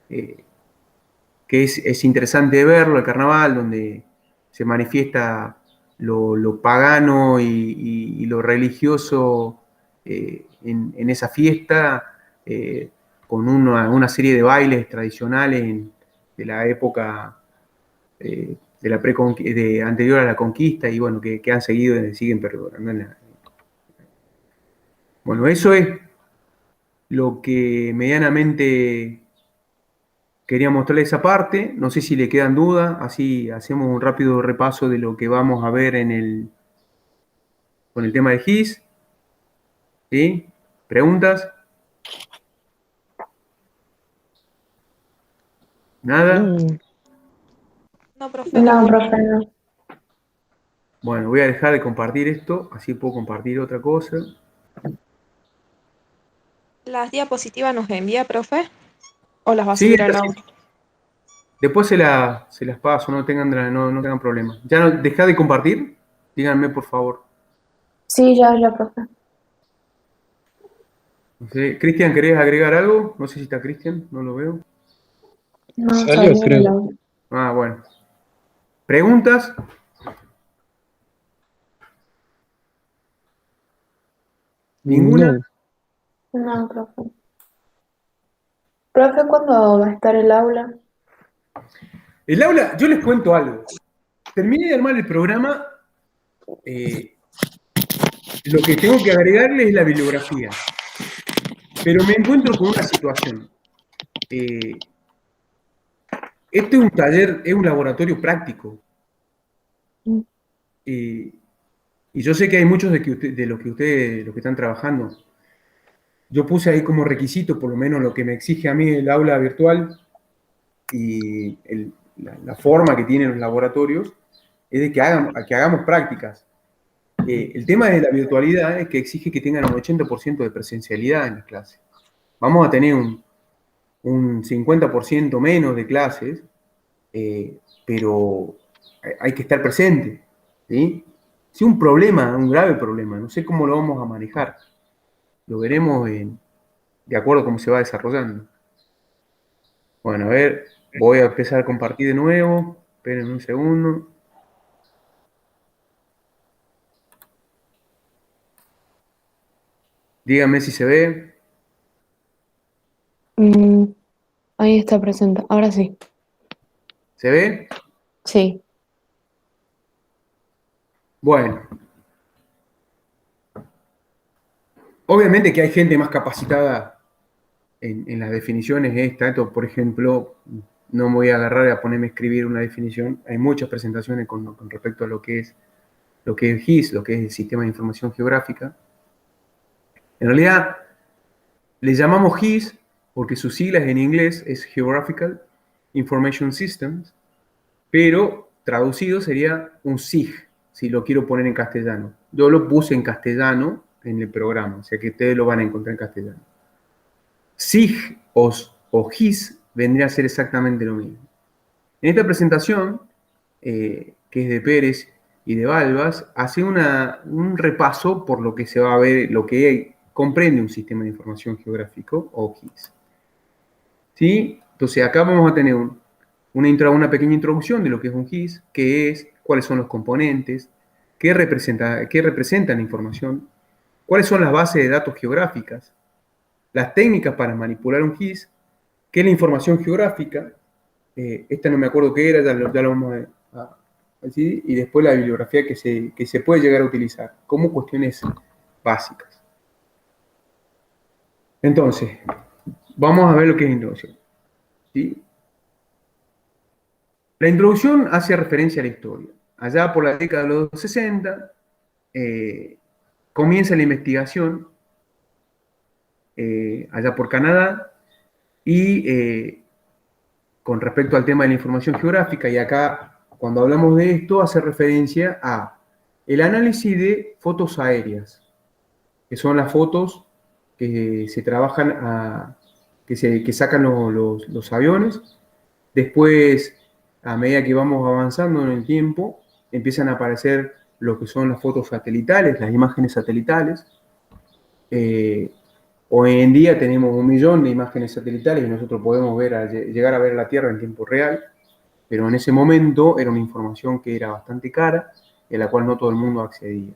Que es interesante verlo, el carnaval, donde se manifiesta lo pagano y lo religioso en esa fiesta, con una serie de bailes tradicionales de la época anterior a la conquista, y bueno, que han seguido y siguen perdurando. Bueno, eso es lo que medianamente quería mostrarles esa parte. No sé si le quedan dudas, así hacemos un rápido repaso de lo que vamos a ver con el tema del GIS. ¿Sí? ¿Preguntas? ¿Nada? No, profe, No, no. profe, no. Bueno, voy a dejar de compartir esto, así puedo compartir otra cosa. ¿Las diapositivas nos envía, profe? ¿O las va a Sí, subir al aula? después se las paso, no tengan problema. ¿Ya no, dejá de compartir? Díganme, por favor. Sí, ya, profe. No sé, Cristian, ¿querés agregar algo? No sé si está Cristian, no lo veo. No, Salió, salió creo. del aula. Ah, bueno. ¿Preguntas? ¿Ninguna? No. No, profe. Profe, ¿cuándo va a estar el aula? El aula, yo les cuento algo. Terminé de armar el programa. Lo que tengo que agregarle es la bibliografía. Pero me encuentro con una situación. Este es un taller, es un laboratorio práctico. Y yo sé que hay muchos de los que ustedes, los que están trabajando. Yo puse ahí como requisito, por lo menos lo que me exige a mí el aula virtual y la forma que tienen los laboratorios, es de que hagamos prácticas. El tema de la virtualidad es que exige que tengan un 80% de presencialidad en las clases. Vamos a tener un 50% menos de clases, pero hay que estar presente, ¿sí? Es un problema, un grave problema, no sé cómo lo vamos a manejar. Lo veremos de acuerdo a cómo se va desarrollando. Bueno, a ver, voy a empezar a compartir de nuevo. Esperen un segundo. Díganme si se ve. Ahí está presente. Ahora sí. ¿Se ve? Sí. Bueno. Obviamente que hay gente más capacitada en las definiciones esto, por ejemplo, no me voy a agarrar a ponerme a escribir una definición. Hay muchas presentaciones con respecto a lo que es GIS, lo que es el Sistema de Información Geográfica. En realidad, le llamamos GIS porque sus siglas en inglés es Geographical Information Systems, pero traducido sería un SIG, si lo quiero poner en castellano. Yo lo puse en castellano en el programa, o sea que ustedes lo van a encontrar en castellano. SIG o GIS vendría a ser exactamente lo mismo. En esta presentación, que es de Pérez y de Balbas, hace un repaso por lo que se va a ver, lo que comprende un sistema de información geográfico o GIS. ¿Sí? Entonces acá vamos a tener una pequeña introducción de lo que es un GIS, qué es, cuáles son los componentes, qué representan la información, cuáles son las bases de datos geográficas, las técnicas para manipular un GIS, qué es la información geográfica, esta no me acuerdo qué era, ya lo vamos a decir, y después la bibliografía que se puede llegar a utilizar como cuestiones básicas. Entonces, vamos a ver lo que es introducción. ¿Sí? La introducción hace referencia a la historia. Allá por la década de los 60, comienza la investigación, allá por Canadá, y con respecto al tema de la información geográfica, y acá, cuando hablamos de esto, hace referencia a el análisis de fotos aéreas, que son las fotos que se trabajan, que sacan los aviones. Después, a medida que vamos avanzando en el tiempo, empiezan a aparecer lo que son las fotos satelitales, las imágenes satelitales. Hoy en día tenemos 1 millón de imágenes satelitales y nosotros podemos llegar a ver la Tierra en tiempo real, pero en ese momento era una información que era bastante cara y a la cual no todo el mundo accedía.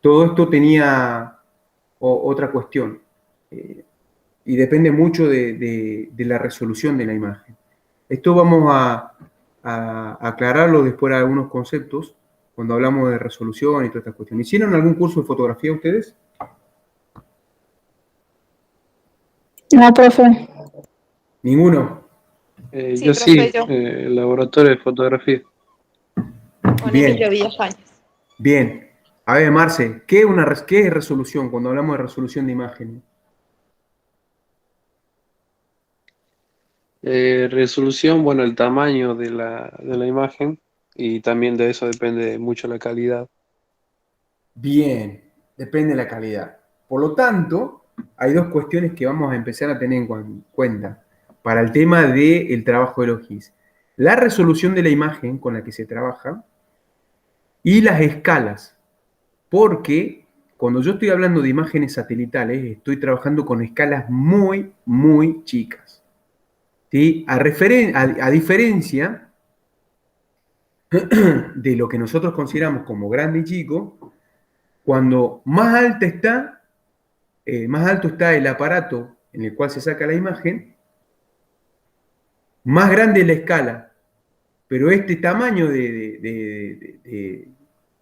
Todo esto tenía otra cuestión y depende mucho de la resolución de la imagen. Esto vamos a aclararlo después de algunos conceptos cuando hablamos de resolución y todas estas cuestiones. ¿Hicieron algún curso de fotografía ustedes? No, profe. ¿Ninguno? Sí, Yo sí, profe, yo. laboratorio de fotografía. Con Bien. Emilio Villafañez. Bien. A ver, Marce, ¿qué es resolución cuando hablamos de resolución de imágenes? Resolución, bueno, el tamaño de la imagen y también de eso depende mucho la calidad. Bien, depende de la calidad. Por lo tanto, hay dos cuestiones que vamos a empezar a tener en cuenta para el tema del trabajo de los GIS. La resolución de la imagen con la que se trabaja y las escalas. Porque cuando yo estoy hablando de imágenes satelitales, estoy trabajando con escalas muy, muy chicas. ¿Sí? A diferencia de lo que nosotros consideramos como grande y chico, cuando más alto está el aparato en el cual se saca la imagen, más grande es la escala. Pero este tamaño de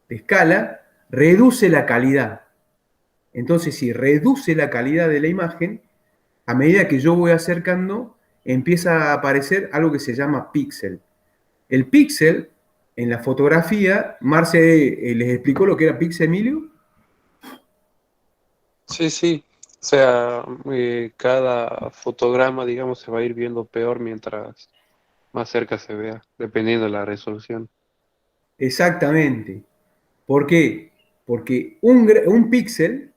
escala reduce la calidad. Entonces, si reduce la calidad de la imagen, a medida que yo voy acercando, empieza a aparecer algo que se llama píxel. El píxel, en la fotografía, Marce les explicó lo que era píxel, Emilio. Sí, sí. O sea, cada fotograma, digamos, se va a ir viendo peor mientras más cerca se vea, dependiendo de la resolución. Exactamente. ¿Por qué? Porque un píxel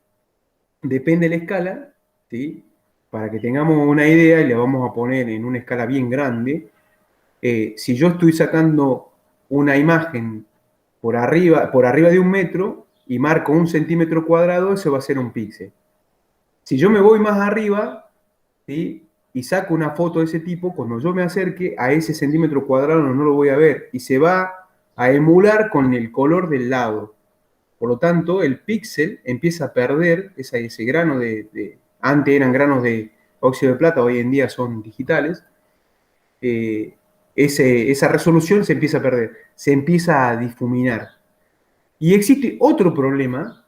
depende de la escala, ¿sí? Para que tengamos una idea, y le vamos a poner en una escala bien grande, si yo estoy sacando una imagen por arriba de 1 metro y marco 1 centímetro cuadrado, eso va a ser un píxel. Si yo me voy más arriba, ¿sí? Y saco una foto de ese tipo, cuando yo me acerque a ese centímetro cuadrado no lo voy a ver y se va a emular con el color del lado. Por lo tanto, el píxel empieza a perder ese grano antes eran granos de óxido de plata, hoy en día son digitales. Esa resolución se empieza a perder, se empieza a difuminar. Y existe otro problema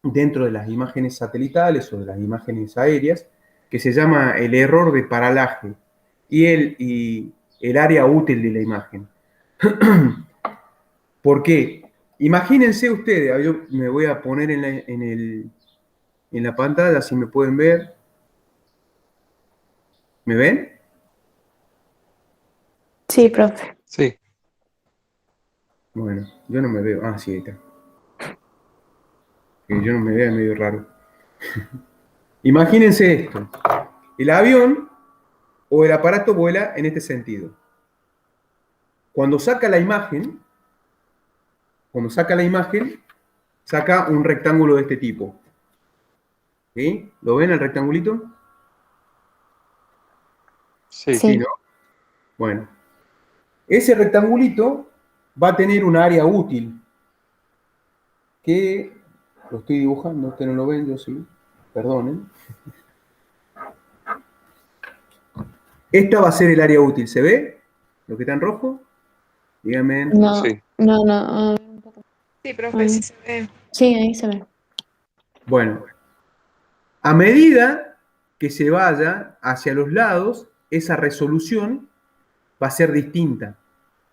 dentro de las imágenes satelitales o de las imágenes aéreas que se llama el error de paralaje y el área útil de la imagen. ¿Por qué? Imagínense ustedes, yo me voy a poner en en la pantalla, si me pueden ver. ¿Me ven? Sí, profe. Sí. Bueno, yo no me veo. Ah, sí, ahí está. Que yo no me veo, es medio raro. Imagínense esto. El avión o el aparato vuela en este sentido. Cuando saca la imagen, saca un rectángulo de este tipo. ¿Sí? ¿Lo ven el rectangulito? Sí. Sí, ¿no? Bueno, ese rectangulito va a tener un área útil que lo estoy dibujando, ustedes no lo ven, yo sí, perdonen. Esta va a ser el área útil, ¿se ve? Lo que está en rojo. Díganme. No, Sí. no, no. Sí, profe, sí se ve. Sí, ahí se ve. Bueno, a medida que se vaya hacia los lados, esa resolución va a ser distinta.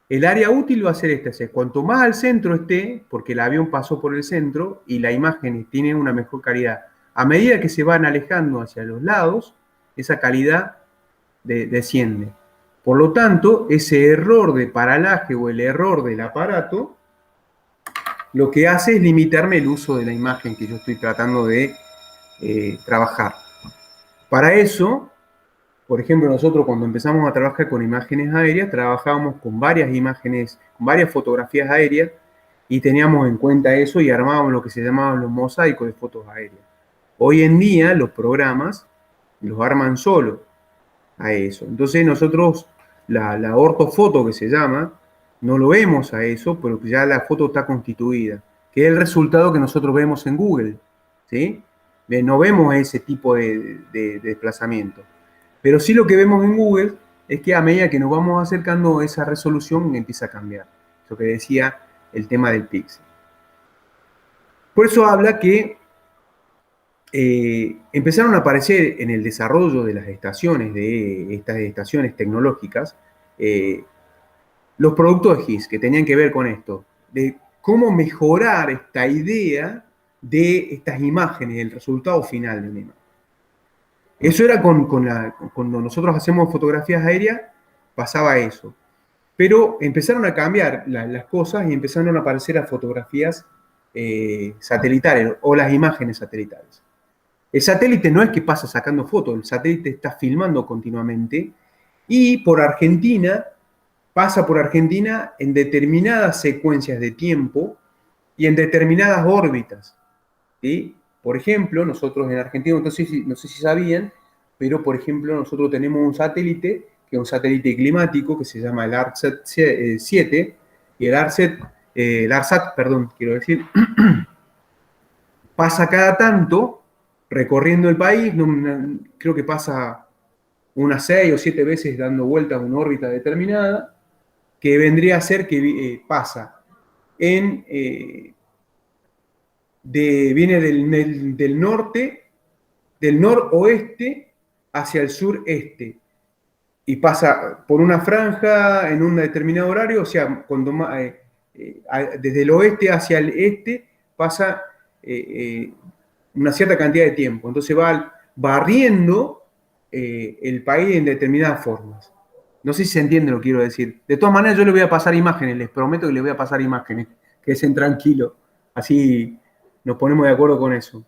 El área útil va a ser esta, o sea, cuanto más al centro esté, porque el avión pasó por el centro y la imagen tiene una mejor calidad. A medida que se van alejando hacia los lados, esa calidad desciende. Por lo tanto, ese error de paralaje o el error del aparato, lo que hace es limitarme el uso de la imagen que yo estoy tratando de trabajar. Para eso, por ejemplo, nosotros cuando empezamos a trabajar con imágenes aéreas, trabajábamos con varias imágenes, con varias fotografías aéreas, y teníamos en cuenta eso y armábamos lo que se llamaban los mosaicos de fotos aéreas. Hoy en día los programas los arman solo a eso. Entonces nosotros, la ortofoto que se llama, no lo vemos a eso, pero ya la foto está constituida, que es el resultado que nosotros vemos en Google, ¿sí? No vemos ese tipo de desplazamiento. Pero sí lo que vemos en Google es que a medida que nos vamos acercando, esa resolución empieza a cambiar. Eso que decía el tema del píxel. Por eso habla que empezaron a aparecer en el desarrollo de las estaciones, de estas estaciones tecnológicas, los productos de GIS que tenían que ver con esto, de cómo mejorar esta idea de estas imágenes, el resultado final de una imagen. Eso era cuando nosotros hacemos fotografías aéreas, pasaba eso. Pero empezaron a cambiar las cosas y empezaron a aparecer las fotografías satelitales o las imágenes satelitales. El satélite no es que pasa sacando fotos, el satélite está filmando continuamente y pasa por Argentina en determinadas secuencias de tiempo y en determinadas órbitas, ¿sí? Por ejemplo, nosotros en Argentina, no sé si sabían, pero por ejemplo nosotros tenemos un satélite, que es un satélite climático, que se llama el ARSAT 7, y el ARSAT, quiero decir, pasa cada tanto recorriendo el país, creo que pasa unas 6 o 7 veces dando vueltas a una órbita determinada, que vendría a ser que pasa viene del norte, del noroeste hacia el sureste, y pasa por una franja en un determinado horario, o sea, desde el oeste hacia el este pasa una cierta cantidad de tiempo. Entonces va barriendo el país en determinadas formas. No sé si se entiende lo que quiero decir. De todas maneras, yo les voy a pasar imágenes, les prometo que les voy a pasar imágenes, quédense tranquilos, así nos ponemos de acuerdo con eso.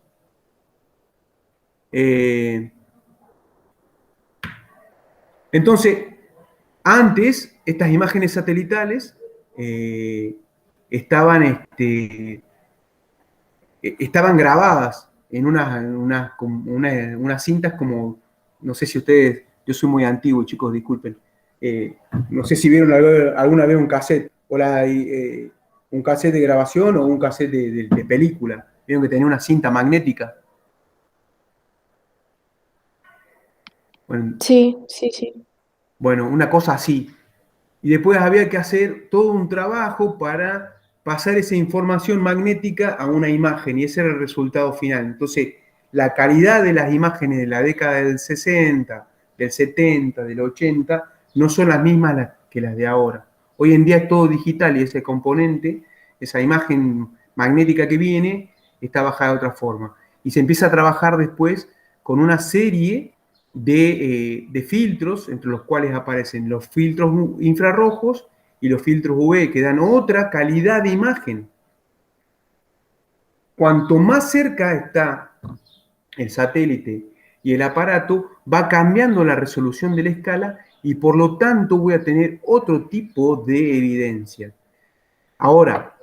Entonces, antes, estas imágenes satelitales estaban grabadas en unas cintas como, no sé si ustedes, yo soy muy antiguo, chicos, disculpen, no sé si vieron alguna vez un cassette, o un cassette de grabación o un cassette de película. Vieron que tenía una cinta magnética. Bueno, Sí. bueno, una cosa así. Y después había que hacer todo un trabajo para pasar esa información magnética a una imagen, y ese era el resultado final. Entonces, la calidad de las imágenes de la década del 60, del 70, del 80, no son las mismas que las de ahora. Hoy en día es todo digital y ese componente, esa imagen magnética que viene, está bajada de otra forma. y se empieza a trabajar después con una serie de filtros, entre los cuales aparecen los filtros infrarrojos y los filtros UV, que dan otra calidad de imagen. Cuanto más cerca está el satélite y el aparato, va cambiando la resolución de la escala y por lo tanto voy a tener otro tipo de evidencia. Ahora,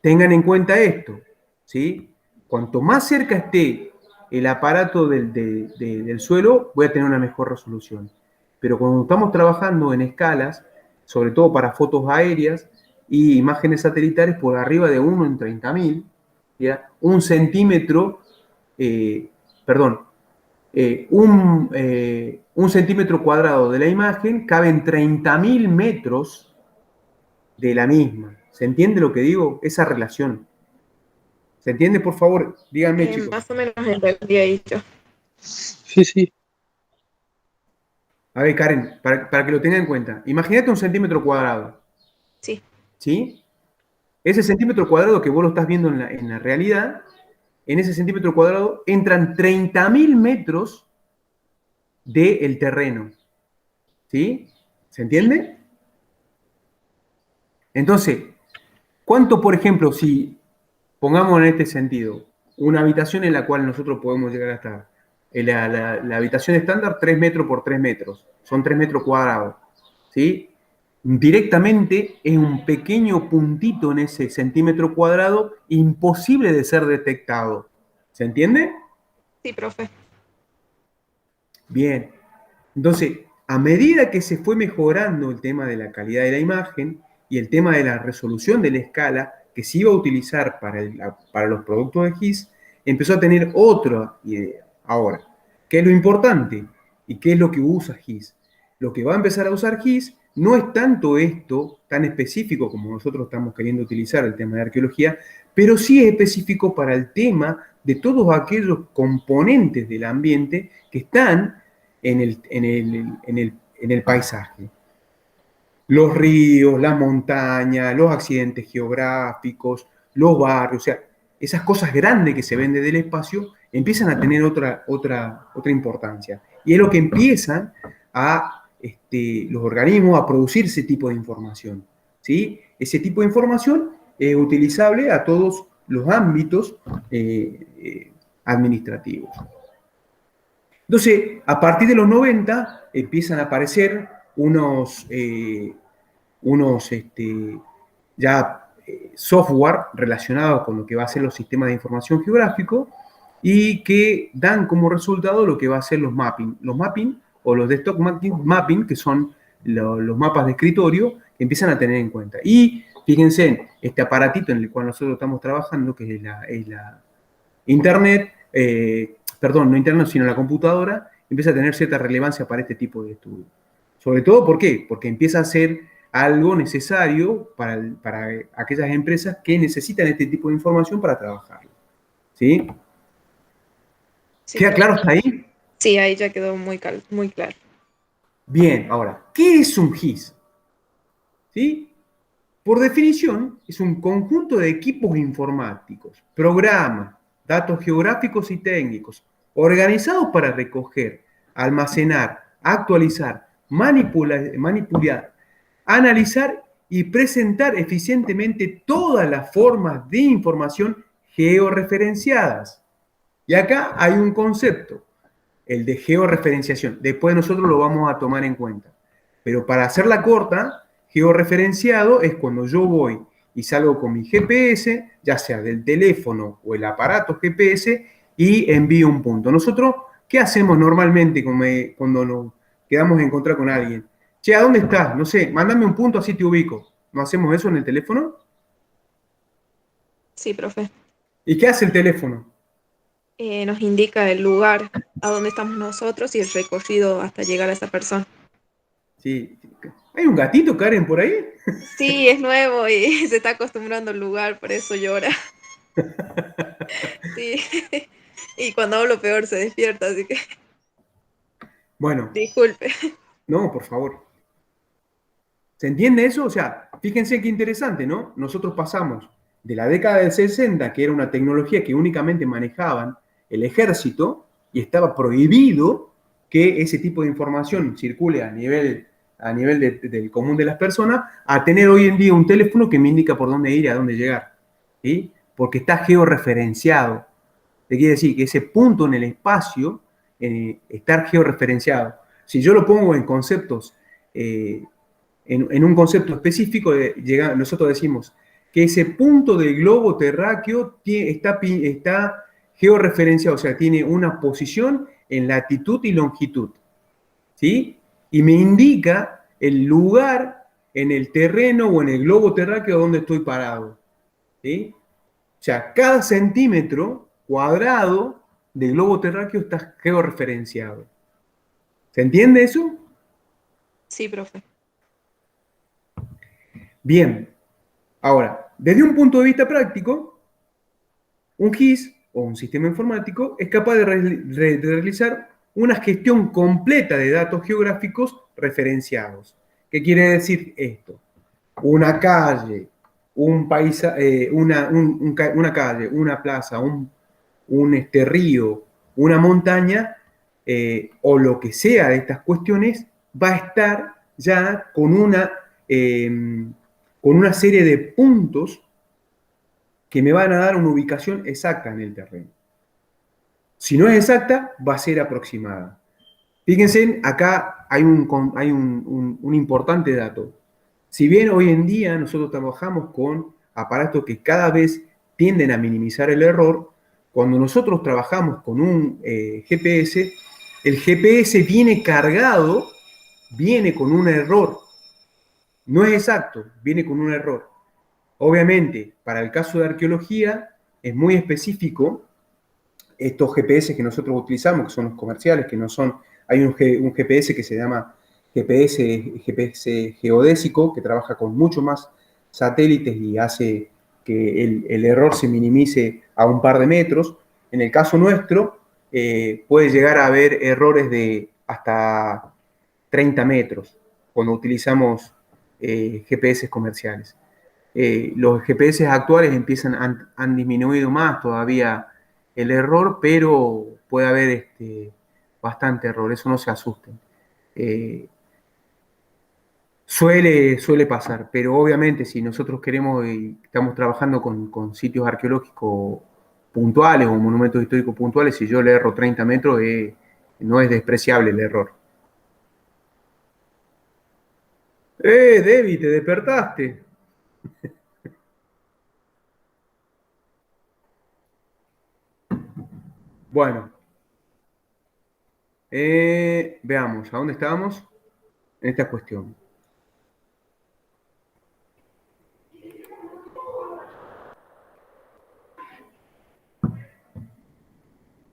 tengan en cuenta esto, ¿sí? Cuanto más cerca esté el aparato del suelo, voy a tener una mejor resolución. Pero cuando estamos trabajando en escalas, sobre todo para fotos aéreas y imágenes satelitales por arriba de 1 en 30.000, ¿ya? Un centímetro, un centímetro cuadrado de la imagen cabe en 30.000 metros de la misma. ¿Se entiende lo que digo? Esa relación. ¿Se entiende? Por favor, díganme, chicos. Más o menos entendí ahí yo. Sí, sí. A ver, Karen, para que lo tengan en cuenta. Imagínate un centímetro cuadrado. Sí. ¿Sí? Ese centímetro cuadrado que vos lo estás viendo en la realidad, en ese centímetro cuadrado entran 30.000 metros del terreno. ¿Sí? ¿Se entiende? Entonces, ¿cuánto, por ejemplo, si pongamos en este sentido, una habitación en la cual nosotros podemos llegar a estar, la habitación estándar 3 metros por 3 metros, son 3 metros cuadrados, ¿sí? Directamente es un pequeño puntito en ese centímetro cuadrado imposible de ser detectado. ¿Se entiende? Sí, profe. Bien. Entonces, a medida que se fue mejorando el tema de la calidad de la imagen y el tema de la resolución de la escala que se iba a utilizar para los productos de GIS, empezó a tener otra idea. Ahora, ¿qué es lo importante? ¿Y qué es lo que usa GIS? Lo que va a empezar a usar GIS no es tanto esto tan específico como nosotros estamos queriendo utilizar el tema de arqueología, pero sí es específico para el tema de todos aquellos componentes del ambiente que están en el paisaje. Los ríos, las montañas, los accidentes geográficos, los barrios, o sea, esas cosas grandes que se ven desde el espacio empiezan a tener otra importancia. Y es lo que empiezan los organismos a producir ese tipo de información, ¿sí? Ese tipo de información es utilizable a todos los ámbitos administrativos. Entonces, a partir de los 90 empiezan a aparecer software relacionados con lo que va a ser los sistemas de información geográfico y que dan como resultado lo que va a ser los mapping. Los mapping o los desktop mapping, que son los mapas de escritorio, que empiezan a tener en cuenta. Y fíjense en este aparatito en el cual nosotros estamos trabajando, que es la Internet, no Internet, sino la computadora, empieza a tener cierta relevancia para este tipo de estudios. Sobre todo, ¿por qué? Porque empieza a ser algo necesario para aquellas empresas que necesitan este tipo de información para trabajar. ¿Sí? Sí, ¿Queda profe. claro hasta ahí? Sí, ahí ya quedó muy claro. Bien, ahora, ¿qué es un GIS? ¿Sí? Por definición, es un conjunto de equipos informáticos, programas, datos geográficos y técnicos, organizados para recoger, almacenar, actualizar, manipular, analizar y presentar eficientemente todas las formas de información georreferenciadas. Y acá hay un concepto, el de georreferenciación. Después nosotros lo vamos a tomar en cuenta. Pero para hacerla corta, georreferenciado es cuando yo voy y salgo con mi GPS, ya sea del teléfono o el aparato GPS, y envío un punto. Nosotros, ¿qué hacemos normalmente cuando nos quedamos a encontrar con alguien? Che, ¿a dónde estás? No sé, mándame un punto, así te ubico. ¿No hacemos eso en el teléfono? Sí, profe. ¿Y qué hace el teléfono? Nos indica el lugar a donde estamos nosotros y el recorrido hasta llegar a esa persona. Sí. ¿Hay un gatito, Karen, por ahí? Sí, es nuevo y se está acostumbrando al lugar, por eso llora. Sí. Y cuando hablo peor se despierta, así que Bueno, disculpe. no, por favor. ¿Se entiende eso? O sea, fíjense qué interesante, ¿no? Nosotros pasamos de la década del 60, que era una tecnología que únicamente manejaban el ejército y estaba prohibido que ese tipo de información circule a nivel del común de las personas, a tener hoy en día un teléfono que me indica por dónde ir y a dónde llegar, ¿sí? Porque está georreferenciado. Te quiere decir que ese punto en el espacio está georreferenciado. Si yo lo pongo en conceptos, en un concepto específico, nosotros decimos que ese punto del globo terráqueo está georreferenciado, o sea, tiene una posición en latitud y longitud, ¿sí? Y me indica el lugar en el terreno o en el globo terráqueo donde estoy parado, ¿sí? O sea, cada centímetro cuadrado del globo terráqueo está georreferenciado. ¿Se entiende eso? Sí, profe. Bien. Ahora, desde un punto de vista práctico, un GIS o un sistema informático es capaz de realizar una gestión completa de datos geográficos referenciados. ¿Qué quiere decir esto? Una calle, una calle, una plaza, un río, una montaña, o lo que sea de estas cuestiones, va a estar ya con una serie de puntos que me van a dar una ubicación exacta en el terreno. Si no es exacta, va a ser aproximada. Fíjense, acá hay un importante dato. Si bien hoy en día nosotros trabajamos con aparatos que cada vez tienden a minimizar el error, cuando nosotros trabajamos con un GPS, el GPS viene cargado, viene con un error. No es exacto, viene con un error. Obviamente, para el caso de arqueología, es muy específico estos GPS que nosotros utilizamos, que son los comerciales, que no son... Hay un GPS que se llama GPS geodésico, que trabaja con mucho más satélites y hace que el error se minimice a un par de metros. En el caso nuestro, puede llegar a haber errores de hasta 30 metros cuando utilizamos GPS comerciales. Los GPS actuales han disminuido más todavía el error, pero puede haber bastante error, eso no se asusten. Suele pasar, pero obviamente si nosotros queremos y estamos trabajando con sitios arqueológicos puntuales o monumentos históricos puntuales, si yo le erro 30 metros, no es despreciable el error. Debbie, te despertaste. Bueno, veamos, ¿a dónde estábamos? En esta cuestión.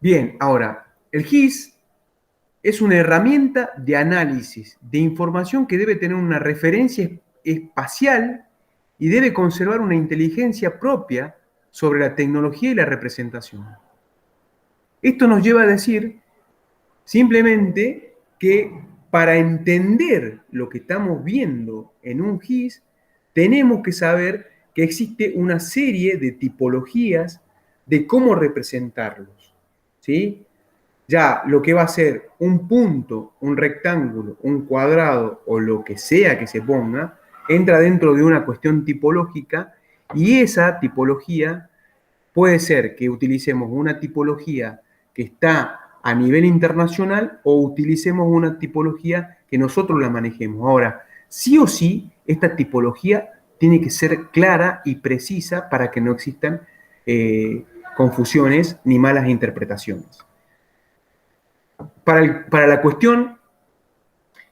Bien, ahora, el GIS es una herramienta de análisis de información que debe tener una referencia espacial y debe conservar una inteligencia propia sobre la tecnología y la representación. Esto nos lleva a decir simplemente que para entender lo que estamos viendo en un GIS, tenemos que saber que existe una serie de tipologías de cómo representarlos, ¿sí? Ya lo que va a ser un punto, un rectángulo, un cuadrado o lo que sea que se ponga, entra dentro de una cuestión tipológica y esa tipología puede ser que utilicemos una tipología que está a nivel internacional o utilicemos una tipología que nosotros la manejemos. Ahora, sí o sí, esta tipología tiene que ser clara y precisa para que no existan confusiones ni malas interpretaciones. Para la cuestión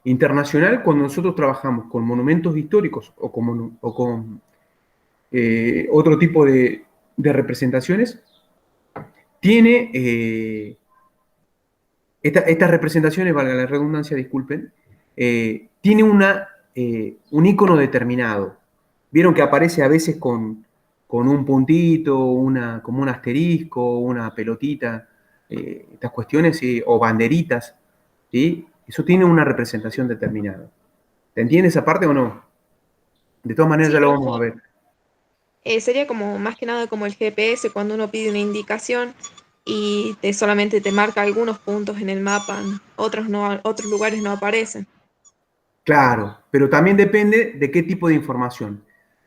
internacional, cuando nosotros trabajamos con monumentos históricos o con otro tipo de representaciones, tiene estas representaciones, valga la redundancia, disculpen, tiene un icono determinado. Vieron que aparece a veces con un puntito, como un asterisco, una pelotita, estas cuestiones, o banderitas, ¿sí? Eso tiene una representación determinada. ¿Te entiendes esa parte o no? De todas maneras Sí, ya lo profe. vamos a ver. Sería como más que nada como el GPS cuando uno pide una indicación y solamente te marca algunos puntos en el mapa, otros no, otros lugares no aparecen. Claro, pero también depende de qué tipo de información.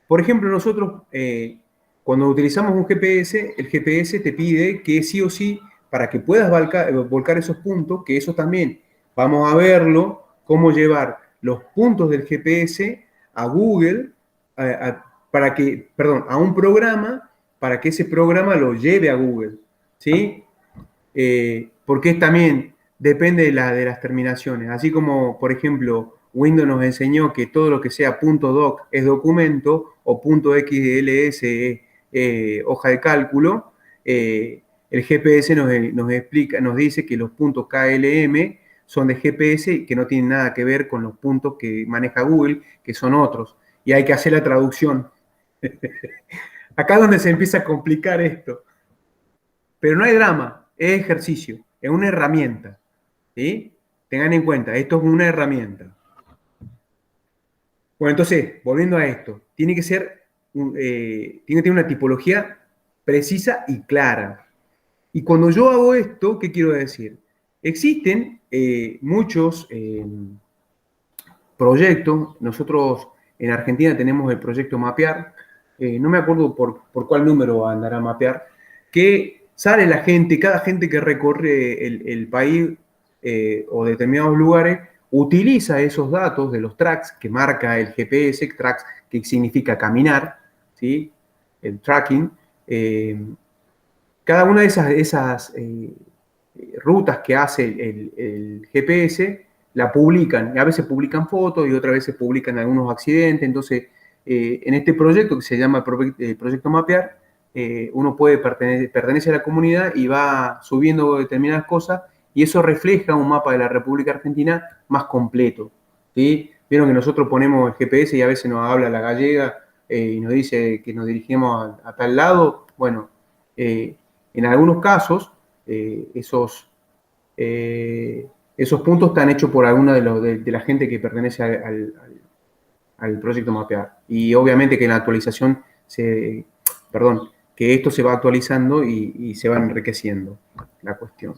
Por ejemplo, nosotros cuando utilizamos un GPS, el GPS te pide que sí o sí, para que puedas volcar esos puntos, que eso también vamos a verlo, cómo llevar los puntos del GPS a Google, para que, perdón, a un programa, para que ese programa lo lleve a Google, ¿sí? Porque también depende de las terminaciones. Así como, por ejemplo, Windows nos enseñó que todo lo que sea .doc es documento o .xls es hoja de cálculo, el GPS nos explica, nos dice que los puntos KLM son de GPS y que no tienen nada que ver con los puntos que maneja Google, que son otros. Y hay que hacer la traducción. Acá es donde se empieza a complicar esto. Pero no hay drama, es ejercicio, es una herramienta. ¿Sí? Tengan en cuenta, esto es una herramienta. Bueno, entonces, volviendo a esto, tiene que ser, tiene que tener una tipología precisa y clara. Y cuando yo hago esto, ¿qué quiero decir? Existen muchos proyectos. Nosotros en Argentina tenemos el proyecto Mapear. No me acuerdo por cuál número andará Mapear, que sale la gente, cada gente que recorre el país o determinados lugares, utiliza esos datos de los tracks que marca el GPS, tracks que significa caminar, ¿sí? El tracking. Cada una de esas rutas que hace el GPS la publican, y a veces publican fotos y otras veces publican algunos accidentes. Entonces, en este proyecto que se llama Proyecto Mapear, uno puede pertenece a la comunidad y va subiendo determinadas cosas y eso refleja un mapa de la República Argentina más completo, ¿sí? Vieron que nosotros ponemos el GPS y a veces nos habla la gallega y nos dice que nos dirigimos a tal lado. Bueno, en algunos casos esos puntos están hechos por alguna de la gente que pertenece al proyecto Mapear. Y obviamente que en la actualización, que esto se va actualizando y se va enriqueciendo la cuestión.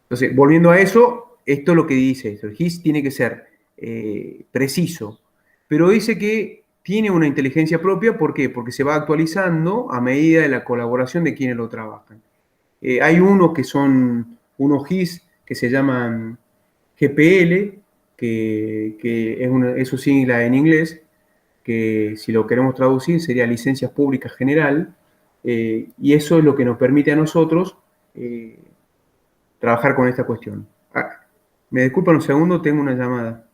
Entonces, volviendo a eso, esto es lo que dice esto. El GIS tiene que ser preciso, pero dice que tiene una inteligencia propia. ¿Por qué? Porque se va actualizando a medida de la colaboración de quienes lo trabajan. Hay unos que son unos GIS que se llaman GPL, que es su sigla en inglés, que si lo queremos traducir sería Licencias Públicas General, y eso es lo que nos permite a nosotros trabajar con esta cuestión. Me disculpan un segundo, tengo una llamada.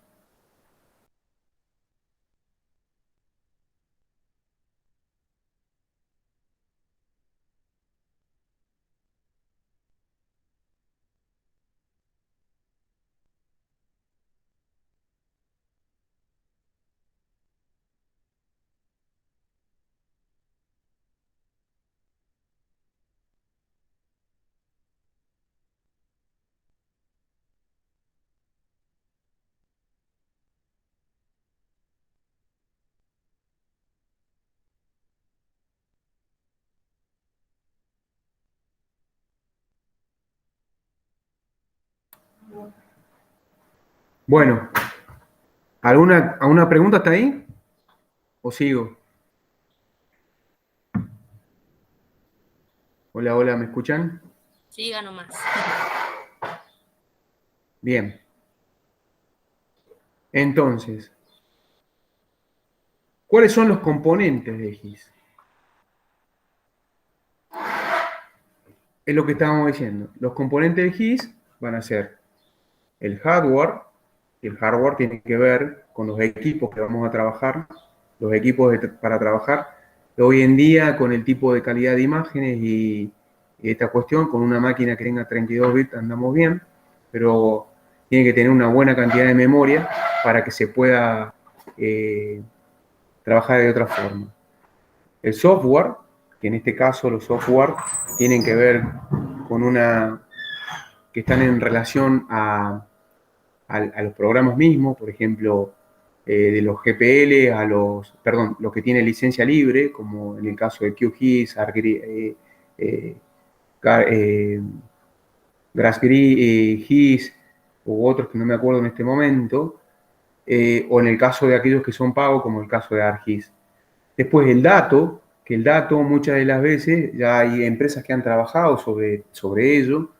Bueno, ¿alguna pregunta hasta ahí? ¿O sigo? Hola, hola, ¿me escuchan? Siga nomás. Bien. Entonces, ¿cuáles son los componentes de GIS? Es lo que estábamos diciendo. Los componentes de GIS van a ser el hardware, y el hardware tiene que ver con los equipos que vamos a trabajar, los equipos para trabajar. Hoy en día, con el tipo de calidad de imágenes y esta cuestión, con una máquina que tenga 32 bits andamos bien, pero tiene que tener una buena cantidad de memoria para que se pueda trabajar de otra forma. El software, que en este caso los software tienen que ver con que están en relación a los programas mismos, por ejemplo, de los GPL los que tienen licencia libre, como en el caso de QGIS, GIS u otros que no me acuerdo en este momento, o en el caso de aquellos que son pagos, como el caso de ARGIS. Después el dato, que el dato muchas de las veces ya hay empresas que han trabajado sobre ello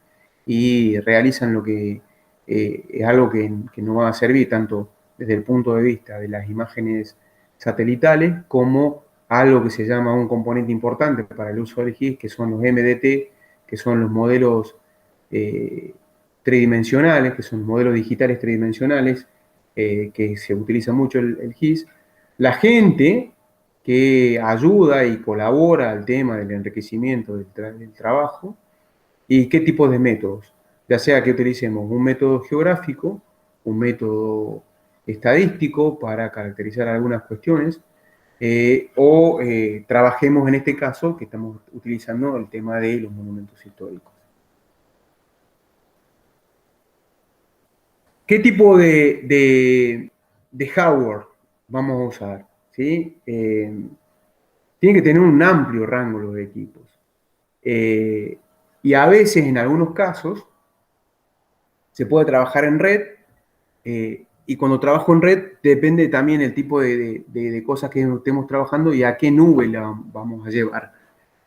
y realizan lo que es algo que nos va a servir tanto desde el punto de vista de las imágenes satelitales como algo que se llama un componente importante para el uso del GIS, que son los MDT, que son los modelos tridimensionales, que son modelos digitales tridimensionales, que se utiliza mucho el GIS. La gente que ayuda y colabora al tema del enriquecimiento del trabajo y qué tipo de métodos, ya sea que utilicemos un método geográfico, un método estadístico para caracterizar algunas cuestiones, o trabajemos en este caso que estamos utilizando el tema de los monumentos históricos. ¿Qué tipo de hardware vamos a usar? ¿Sí? Tiene que tener un amplio rango los equipos. Y a veces, en algunos casos, se puede trabajar en red, y cuando trabajo en red depende también el tipo de cosas que estemos trabajando y a qué nube la vamos a llevar.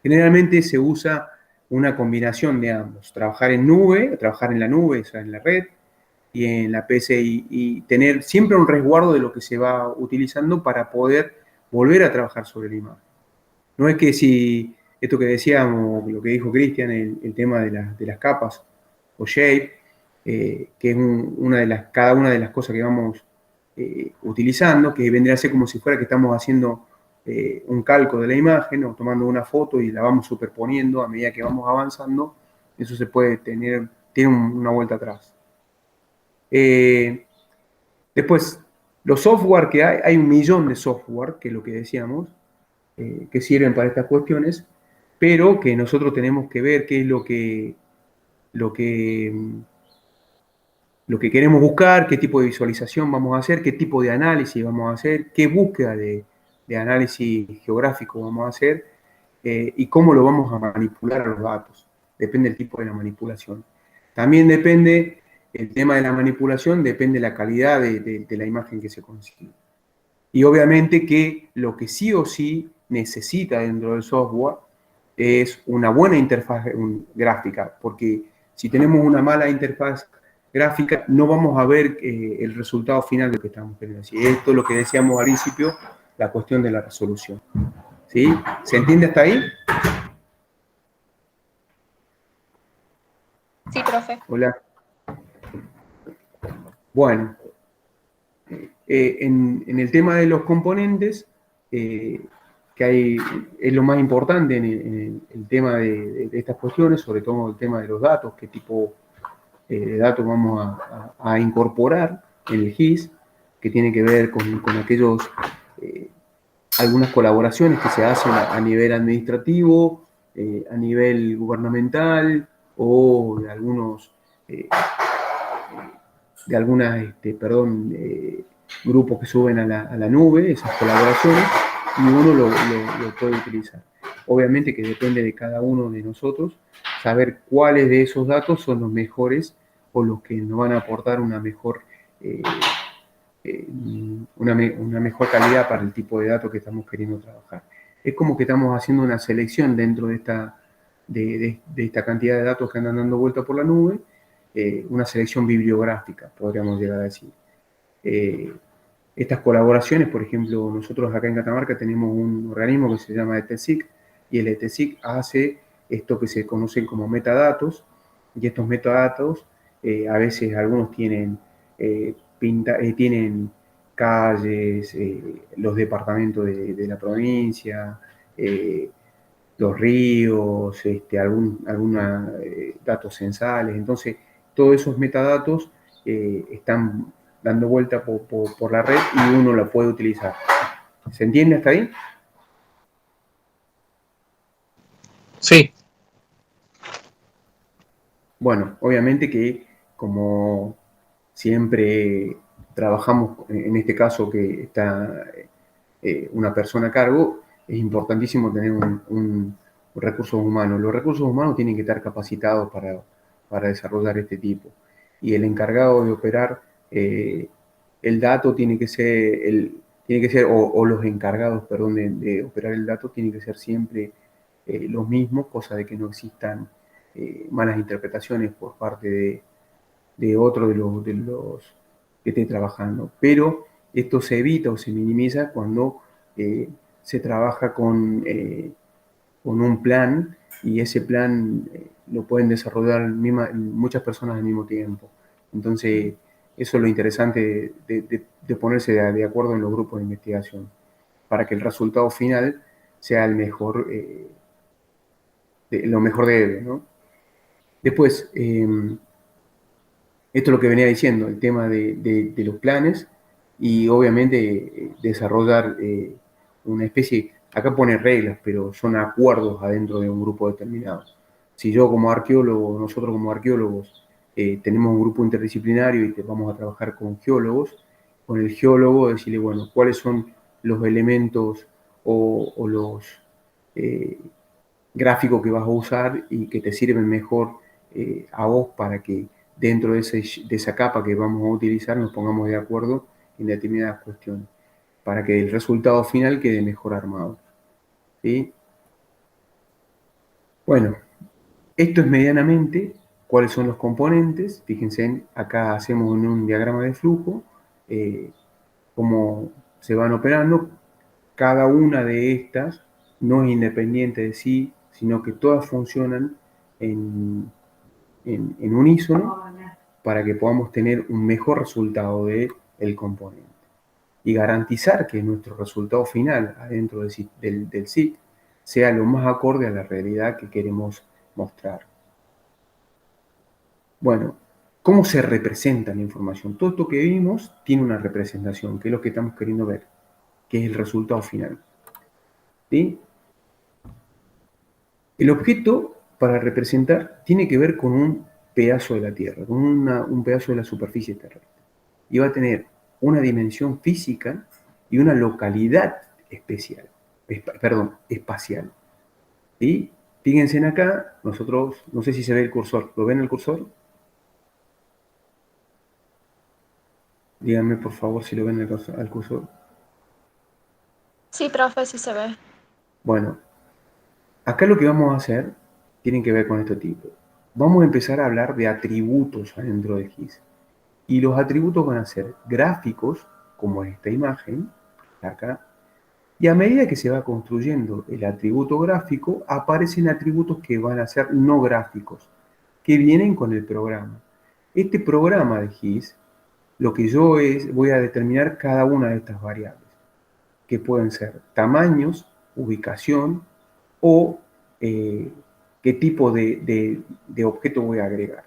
Generalmente se usa una combinación de ambos, trabajar en nube, trabajar en la nube, o sea, en la red, y en la PC, y tener siempre un resguardo de lo que se va utilizando para poder volver a trabajar sobre la imagen. No es que si, esto que decíamos, lo que dijo Cristian, el tema de las capas o shape, que es cada una de las cosas que vamos utilizando, que vendría a ser como si fuera que estamos haciendo un calco de la imagen o tomando una foto y la vamos superponiendo a medida que vamos avanzando. Eso se puede tiene una vuelta atrás. Después, los software que hay 1 millón de software, que es lo que decíamos, que sirven para estas cuestiones, pero que nosotros tenemos que ver qué es lo que queremos buscar, qué tipo de visualización vamos a hacer, qué tipo de análisis vamos a hacer, qué búsqueda de análisis geográfico vamos a hacer, y cómo lo vamos a manipular a los datos. Depende del tipo de la manipulación. También depende, el tema de la manipulación, depende de la calidad de la imagen que se consigue. Y obviamente que lo que sí o sí necesita dentro del software es una buena interfaz gráfica, porque si tenemos una mala interfaz gráfica, no vamos a ver el resultado final de lo que estamos queriendo decir. Esto es lo que decíamos al principio, la cuestión de la resolución. ¿Sí? ¿Se entiende hasta ahí? Sí, profe. Hola. Bueno, en el tema de los componentes, que es lo más importante en el tema de estas cuestiones, sobre todo el tema de los datos, qué tipo de datos vamos a incorporar en el GIS, que tiene que ver con aquellos, algunas colaboraciones que se hacen a nivel administrativo, a nivel gubernamental, o de algunos grupos que suben a la nube, esas colaboraciones, y uno lo puede utilizar. Obviamente que depende de cada uno de nosotros saber cuáles de esos datos son los mejores o los que nos van a aportar una mejor calidad para el tipo de datos que estamos queriendo trabajar. Es como que estamos haciendo una selección dentro de esta cantidad de datos que andan dando vuelta por la nube, una selección bibliográfica, podríamos llegar a decir. Estas colaboraciones, por ejemplo, nosotros acá en Catamarca tenemos un organismo que se llama ETSIC, y el ETSIC hace esto que se conocen como metadatos, y estos metadatos, a veces algunos tienen calles, los departamentos de la provincia, los ríos, algunos datos censales. Entonces, todos esos metadatos están dando vuelta por la red y uno la puede utilizar. ¿Se entiende hasta ahí? Sí. Bueno, obviamente que como siempre trabajamos, en este caso que está una persona a cargo, es importantísimo tener un recursos humanos. Los recursos humanos tienen que estar capacitados para desarrollar este tipo. Y el encargado de operar el dato tiene que ser, o los encargados, perdón, de operar el dato tienen que ser siempre los mismos, cosa de que no existan malas interpretaciones por parte de otro de los que esté trabajando. Pero esto se evita o se minimiza cuando se trabaja con un plan, y ese plan lo pueden desarrollar muchas personas al mismo tiempo. Entonces, eso es lo interesante de ponerse de acuerdo en los grupos de investigación, para que el resultado final sea el mejor, lo mejor de él, ¿no? Después, esto es lo que venía diciendo, el tema de los planes, y obviamente desarrollar una especie, acá pone reglas, pero son acuerdos adentro de un grupo determinado. Si yo como arqueólogo, nosotros como arqueólogos, tenemos un grupo interdisciplinario y vamos a trabajar con geólogos, con el geólogo decirle, bueno, cuáles son los elementos o los gráficos que vas a usar y que te sirven mejor a vos para que dentro de esa capa que vamos a utilizar nos pongamos de acuerdo en determinadas cuestiones, para que el resultado final quede mejor armado. ¿Sí? Bueno, esto es medianamente cuáles son los componentes. Fíjense, acá hacemos en un diagrama de flujo cómo se van operando. Cada una de estas no es independiente de sí, sino que todas funcionan en unísono para que podamos tener un mejor resultado del componente y garantizar que nuestro resultado final adentro del SIC sea lo más acorde a la realidad que queremos mostrar. Bueno, ¿cómo se representa la información? Todo esto que vimos tiene una representación, que es lo que estamos queriendo ver, que es el resultado final. ¿Sí? El objeto para representar tiene que ver con un pedazo de la Tierra, con un pedazo de la superficie terrestre. Y va a tener una dimensión física y una localidad espacial. ¿Sí? Fíjense en acá, nosotros, no sé si se ve el cursor, ¿lo ven el cursor? Díganme por favor si lo ven al cursor. Sí, profe, sí se ve. Bueno, acá lo que vamos a hacer tiene que ver con este tipo. Vamos a empezar a hablar de atributos adentro de GIS. Y los atributos van a ser gráficos, como esta imagen, acá. Y a medida que se va construyendo el atributo gráfico, aparecen atributos que van a ser no gráficos, que vienen con el programa. Este programa de GIS, lo que yo voy a determinar cada una de estas variables, que pueden ser tamaños, ubicación o qué tipo de objeto voy a agregar.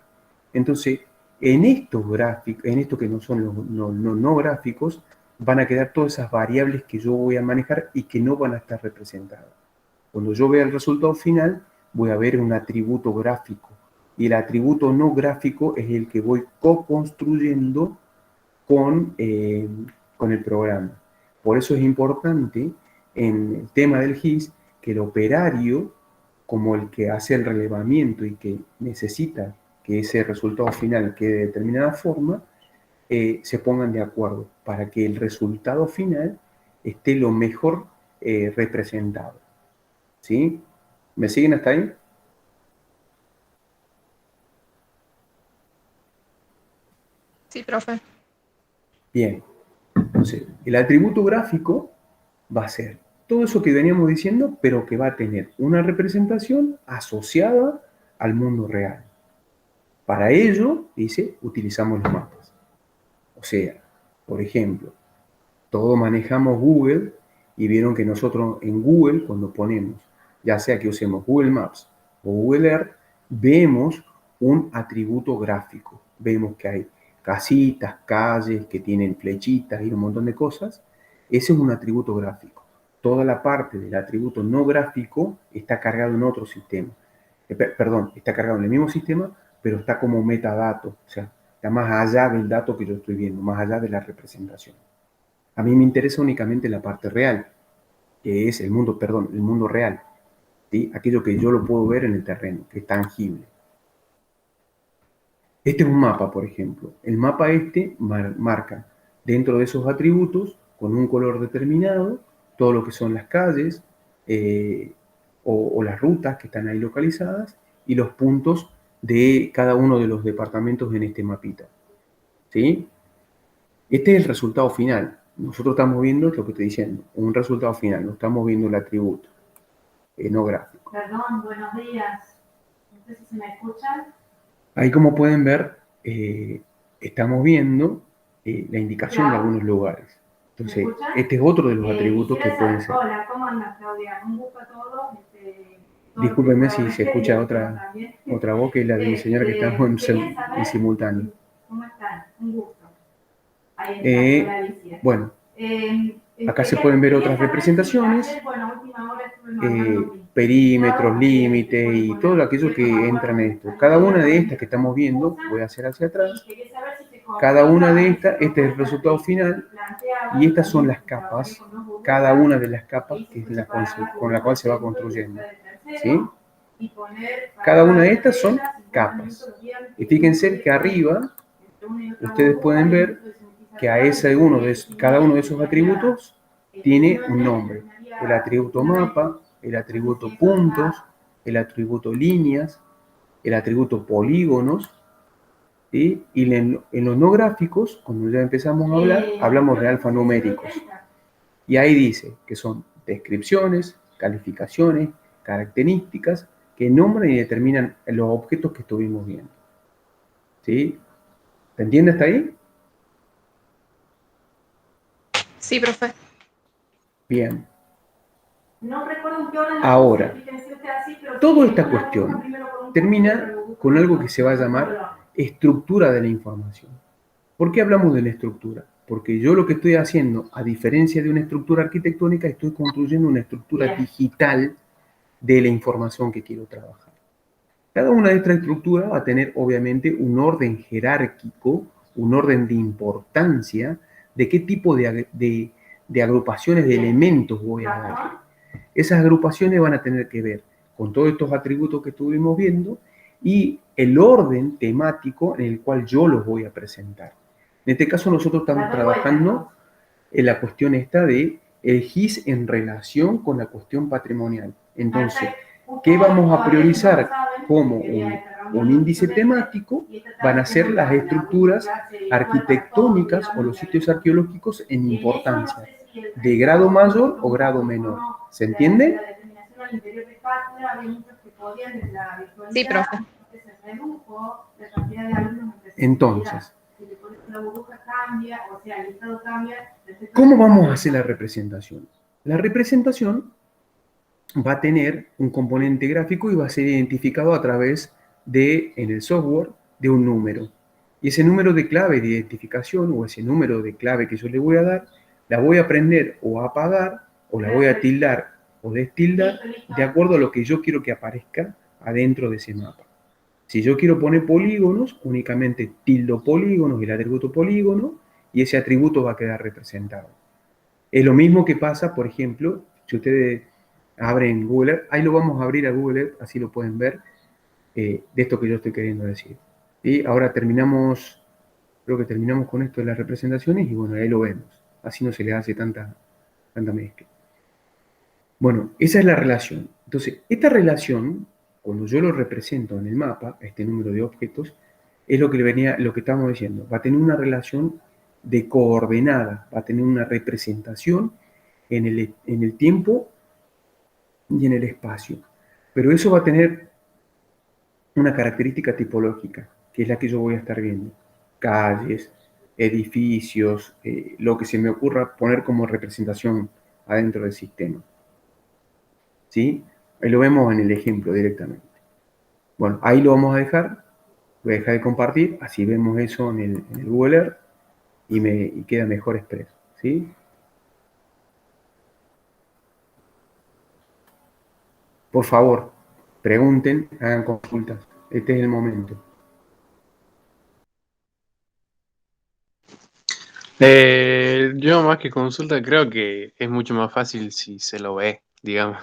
Entonces, en estos gráficos, en estos que no son los no gráficos, van a quedar todas esas variables que yo voy a manejar y que no van a estar representadas. Cuando yo vea el resultado final, voy a ver un atributo gráfico. Y el atributo no gráfico es el que voy co-construyendo con el programa. Por eso es importante en el tema del GIS que el operario, como el que hace el relevamiento y que necesita que ese resultado final quede de determinada forma, se pongan de acuerdo para que el resultado final esté lo mejor representado. ¿Sí? ¿Me siguen hasta ahí? Sí, profe. Bien. Entonces, el atributo gráfico va a ser todo eso que veníamos diciendo, pero que va a tener una representación asociada al mundo real. Para ello, dice, utilizamos los mapas. O sea, por ejemplo, todos manejamos Google y vieron que nosotros en Google, cuando ponemos, ya sea que usemos Google Maps o Google Earth, vemos un atributo gráfico. Vemos que hay casitas, calles que tienen flechitas y un montón de cosas. Ese es un atributo gráfico. Toda la parte del atributo no gráfico está cargado en otro sistema. Perdón, está cargado en el mismo sistema, pero está como metadato. O sea, está más allá del dato que yo estoy viendo, más allá de la representación. A mí me interesa únicamente la parte real, que es el mundo real. ¿sí? Aquello que yo lo puedo ver en el terreno, que es tangible. Este es un mapa, por ejemplo. El mapa marca dentro de esos atributos, con un color determinado, todo lo que son las calles o las rutas que están ahí localizadas y los puntos de cada uno de los departamentos en este mapita. ¿Sí? Este es el resultado final. Nosotros estamos viendo lo que estoy diciendo, un resultado final, no estamos viendo el atributo, no gráfico. Perdón, buenos días. No sé si se me escuchan. Ahí, como pueden ver, estamos viendo la indicación de algunos lugares. Entonces, este es otro de los atributos que pueden ser. Hola, ¿cómo andas, Claudia? Un gusto a todos. Discúlpenme si se escucha otra voz, que es la de mi señora, que estamos en simultáneo. ¿Cómo están? Un gusto. Bueno, acá se pueden ver otras representaciones, perímetros, límites y todo aquello que entra en esto. Cada una de estas que estamos viendo, voy a hacer hacia atrás, cada una de estas, este es el resultado final, y estas son las capas, cada una de las capas que es con la cual se va construyendo, ¿sí? Cada una de estas son capas. Y fíjense que arriba, ustedes pueden ver que a cada uno de esos atributos tiene un nombre. El atributo mapa, el atributo puntos, el atributo líneas, el atributo polígonos, ¿sí? Y en los no gráficos, cuando ya empezamos a hablar, hablamos de alfanuméricos. Y ahí dice que son descripciones, calificaciones, características que nombran y determinan los objetos que estuvimos viendo. ¿Sí? ¿Se entiende hasta ahí? Sí, profe. Bien. Ahora, toda esta cuestión termina con algo que se va a llamar estructura de la información. ¿Por qué hablamos de la estructura? Porque yo lo que estoy haciendo, a diferencia de una estructura arquitectónica, estoy construyendo una estructura digital de la información que quiero trabajar. Cada una de estas estructuras va a tener, obviamente, un orden jerárquico, un orden de importancia, de qué tipo de agrupaciones de elementos voy a dar. Esas agrupaciones van a tener que ver con todos estos atributos que estuvimos viendo y el orden temático en el cual yo los voy a presentar. En este caso nosotros estamos trabajando en la cuestión esta de el GIS en relación con la cuestión patrimonial. Entonces, ¿qué vamos a priorizar como un índice temático? Van a ser las estructuras arquitectónicas o los sitios arqueológicos en importancia, de grado mayor o grado menor. ¿Se entiende? Sí, profe. Entonces, ¿cómo vamos a hacer la representación? La representación va a tener un componente gráfico y va a ser identificado a través de, en el software, de un número. Y ese número de clave de identificación o ese número de clave que yo le voy a dar, la voy a prender o a apagar o la voy a tildar o destildar de acuerdo a lo que yo quiero que aparezca adentro de ese mapa. Si yo quiero poner polígonos, únicamente tildo polígonos y el atributo polígono y ese atributo va a quedar representado. Es lo mismo que pasa, por ejemplo, si ustedes abren Google Earth, ahí lo vamos a abrir a Google Earth, así lo pueden ver, de esto que yo estoy queriendo decir. Y ahora terminamos, creo que terminamos con esto de las representaciones y bueno, ahí lo vemos. Así no se le hace tanta mezcla. Bueno, esa es la relación. Entonces, esta relación, cuando yo lo represento en el mapa, este número de objetos, es lo que estábamos diciendo. Va a tener una relación de coordenadas, va a tener una representación en el tiempo y en el espacio. Pero eso va a tener una característica tipológica, que es la que yo voy a estar viendo. Calles, edificios, lo que se me ocurra poner como representación adentro del sistema. ¿Sí? Ahí lo vemos en el ejemplo directamente. Bueno, ahí lo vamos a dejar. Voy a dejar de compartir, así vemos eso en el Google Earth y queda mejor expreso. ¿Sí? Por favor, pregunten, hagan consultas. Este es el momento. Yo más que consulta creo que es mucho más fácil si se lo ve, digamos.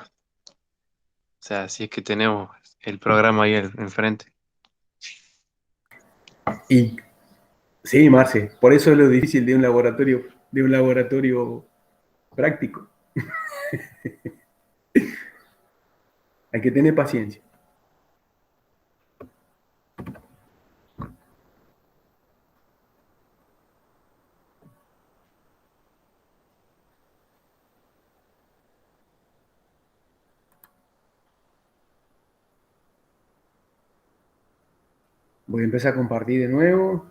O sea, si es que tenemos el programa ahí enfrente. Y sí, Marce, por eso es lo difícil de un laboratorio práctico. Hay que tener paciencia. Voy a empezar a compartir de nuevo.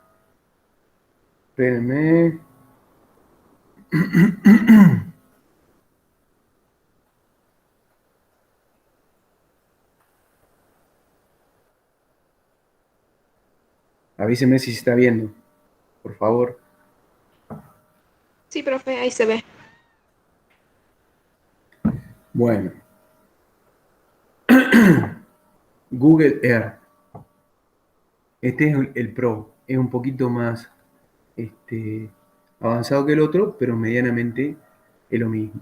Espérenme. Avíseme si se está viendo, por favor. Sí, profe, ahí se ve. Bueno. Google Earth. Este es el Pro. Es un poquito más avanzado que el otro, pero medianamente es lo mismo.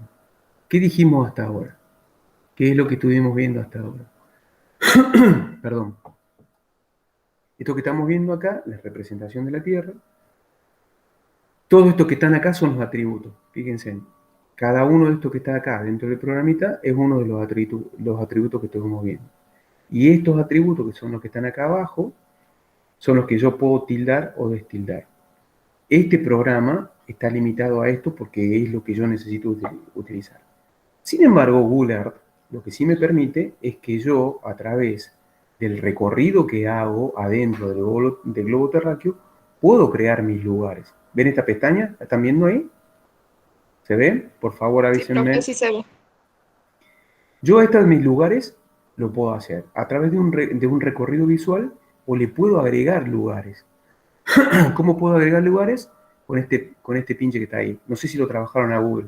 ¿Qué dijimos hasta ahora? ¿Qué es lo que estuvimos viendo hasta ahora? Perdón. Esto que estamos viendo acá, la representación de la Tierra. Todo esto que están acá son los atributos. Fíjense. Cada uno de estos que está acá dentro del programita es uno de los atributos que estamos viendo. Y estos atributos, que son los que están acá abajo, son los que yo puedo tildar o destildar. Este programa está limitado a esto porque es lo que yo necesito utilizar. Sin embargo, Google Earth lo que sí me permite es que yo, a través del recorrido que hago adentro del globo terráqueo, puedo crear mis lugares. ¿Ven esta pestaña? ¿La están viendo ahí? ¿Se ven? Por favor, avísenme. Sí, se ve. Yo estos mis lugares lo puedo hacer a través de un recorrido visual o le puedo agregar lugares. ¿Cómo puedo agregar lugares? Con este pinche que está ahí. No sé si lo trabajaron a Google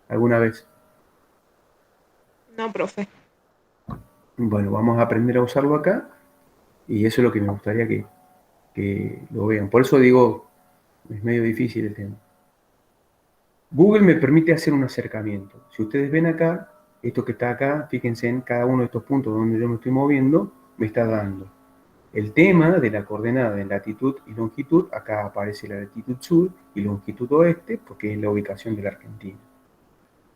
alguna vez. No, profe. Bueno, vamos a aprender a usarlo acá y eso es lo que me gustaría que lo vean. Por eso digo, es medio difícil el tema. Google me permite hacer un acercamiento. Si ustedes ven acá, esto que está acá, fíjense en cada uno de estos puntos donde yo me estoy moviendo, me está dando el tema de la coordenada de latitud y longitud. Acá aparece la latitud sur y longitud oeste, porque es la ubicación de la Argentina.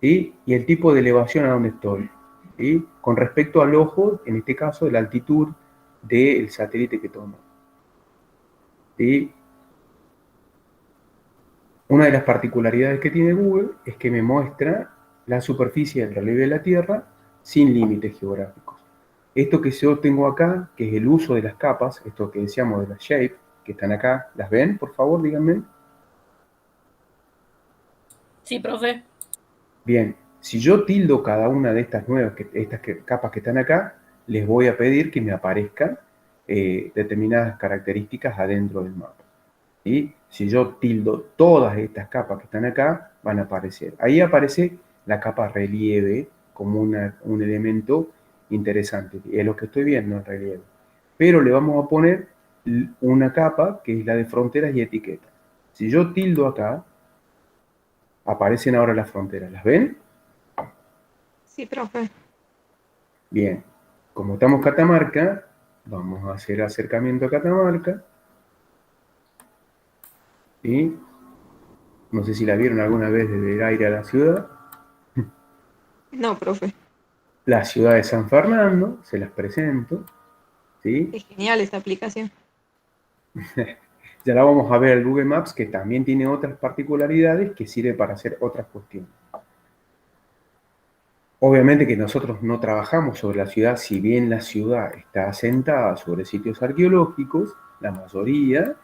¿Sí? Y el tipo de elevación a donde estoy. ¿Sí? Con respecto al ojo, en este caso, de la altitud del satélite que tomo. ¿Sí? Una de las particularidades que tiene Google es que me muestra la superficie del relieve de la Tierra sin límites geográficos. Esto que yo tengo acá, que es el uso de las capas, esto que decíamos de las shape, que están acá, ¿las ven? Por favor, díganme. Sí, profe. Bien, si yo tildo cada una de estas capas que están acá, les voy a pedir que me aparezcan determinadas características adentro del mapa. ¿Sí? Si yo tildo todas estas capas que están acá, van a aparecer. Ahí aparece la capa relieve como un elemento interesante. Es lo que estoy viendo en relieve. Pero le vamos a poner una capa que es la de fronteras y etiquetas. Si yo tildo acá, aparecen ahora las fronteras. ¿Las ven? Sí, profe. Bien. Como estamos Catamarca, vamos a hacer acercamiento a Catamarca. ¿Sí? No sé si la vieron alguna vez desde el aire a la ciudad. No, profe. La ciudad de San Fernando, se las presento. ¿Sí? Es genial esta aplicación. Ya la vamos a ver el Google Maps, que también tiene otras particularidades que sirve para hacer otras cuestiones. Obviamente que nosotros no trabajamos sobre la ciudad, si bien la ciudad está asentada sobre sitios arqueológicos, la mayoría,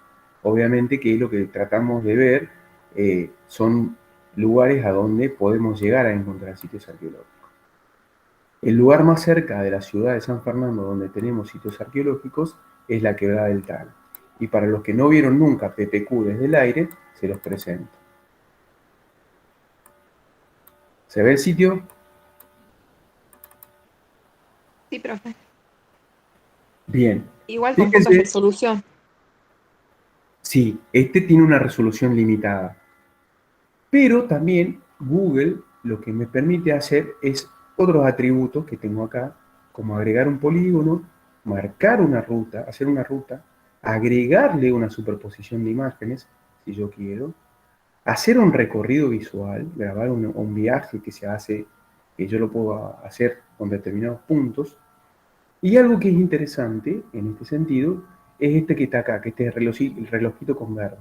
obviamente que lo que tratamos de ver son lugares a donde podemos llegar a encontrar sitios arqueológicos. El lugar más cerca de la ciudad de San Fernando donde tenemos sitios arqueológicos es la Quebrada del Tala. Y para los que no vieron nunca PPQ desde el aire, se los presento. ¿Se ve el sitio? Sí, profe. Bien. Igual con Fíjense, poca resolución. Sí, este tiene una resolución limitada. Pero también Google lo que me permite hacer es otros atributos que tengo acá, como agregar un polígono, marcar una ruta, hacer una ruta, agregarle una superposición de imágenes, si yo quiero, hacer un recorrido visual, grabar un viaje que se hace, que yo lo puedo hacer con determinados puntos. Y algo que es interesante en este sentido es este que está acá, que este el relojito con verde.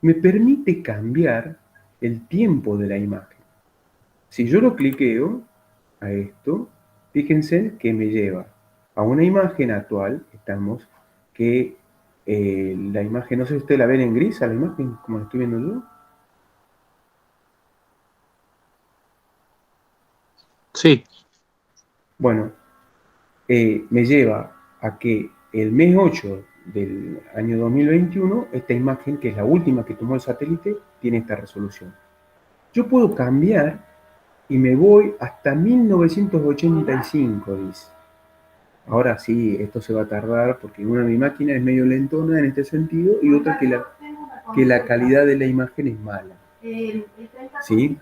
Me permite cambiar el tiempo de la imagen. Si yo lo cliqueo a esto, fíjense que me lleva a una imagen actual, estamos, que la imagen, no sé si ustedes la ven en gris, a la imagen, como la estoy viendo yo. Sí, Bueno, me lleva a que el mes 8 del año 2021, esta imagen, que es la última que tomó el satélite, tiene esta resolución. Yo puedo cambiar y me voy hasta 1985, dice. Ahora sí, esto se va a tardar porque una de mi máquina es medio lentona en este sentido y otra que la calidad de la imagen es mala. ¿Sí?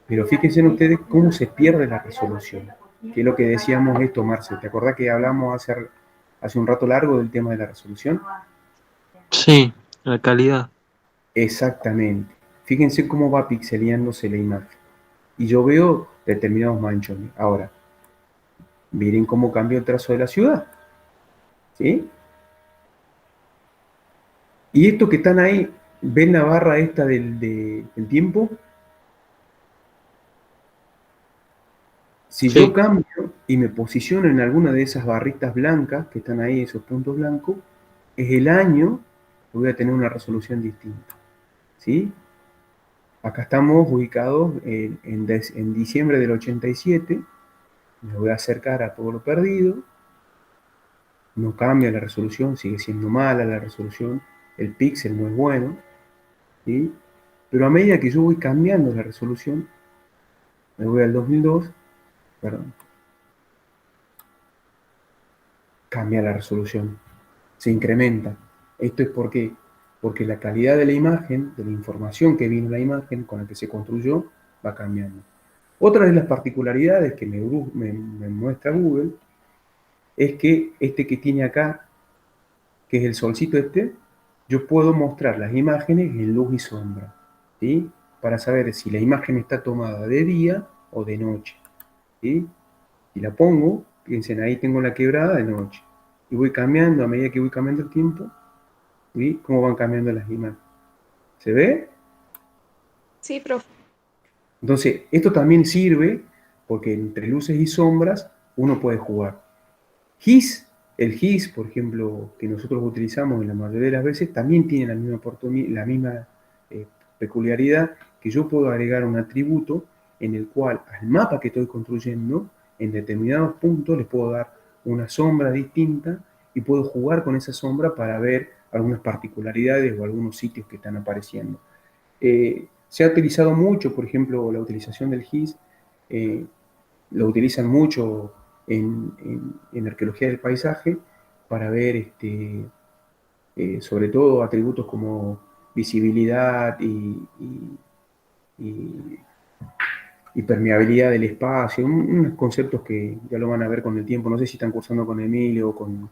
Pero fíjense ustedes cómo se pierde la resolución. Que es lo que decíamos esto, Marce. ¿Te acordás que hablamos hace un rato largo del tema de la resolución? sí, la calidad. Exactamente. Fíjense cómo va pixeleándose la imagen. Y yo veo determinados manchones. Ahora, miren cómo cambió el trazo de la ciudad. ¿Sí? Y estos que están ahí, ¿ven la barra esta del tiempo? Si yo Sí, cambio y me posiciono en alguna de esas barritas blancas que están ahí, esos puntos blancos, es el año que voy a tener una resolución distinta. ¿Sí? Acá estamos ubicados en diciembre del 87. Me voy a acercar a todo lo perdido. No cambia la resolución, sigue siendo mala la resolución. El píxel no es bueno. ¿Sí? Pero a medida que yo voy cambiando la resolución, me voy al 2002, perdón, cambia la resolución, se incrementa. Esto es porque la calidad de la imagen, de la información que vino en la imagen con la que se construyó, va cambiando. Otra de las particularidades que me muestra Google es que este que tiene acá, que es el solcito este, yo puedo mostrar las imágenes en luz y sombra, ¿sí? Para saber si la imagen está tomada de día o de noche, ¿sí? Y la pongo, piensen, ahí tengo la quebrada de noche. Y voy cambiando, a medida que voy cambiando el tiempo, ¿sí? Cómo van cambiando las imágenes. ¿Se ve? Sí, profe. Entonces, esto también sirve porque entre luces y sombras uno puede jugar. El GIS, por ejemplo, que nosotros utilizamos en la mayoría de las veces, también tiene la misma peculiaridad, que yo puedo agregar un atributo en el cual al mapa que estoy construyendo, en determinados puntos les puedo dar una sombra distinta y puedo jugar con esa sombra para ver algunas particularidades o algunos sitios que están apareciendo. Se ha utilizado mucho, por ejemplo, la utilización del GIS, lo utilizan mucho en arqueología del paisaje para ver sobre todo atributos como visibilidad y permeabilidad del espacio, unos conceptos que ya lo van a ver con el tiempo. No sé si están cursando con Emilio o con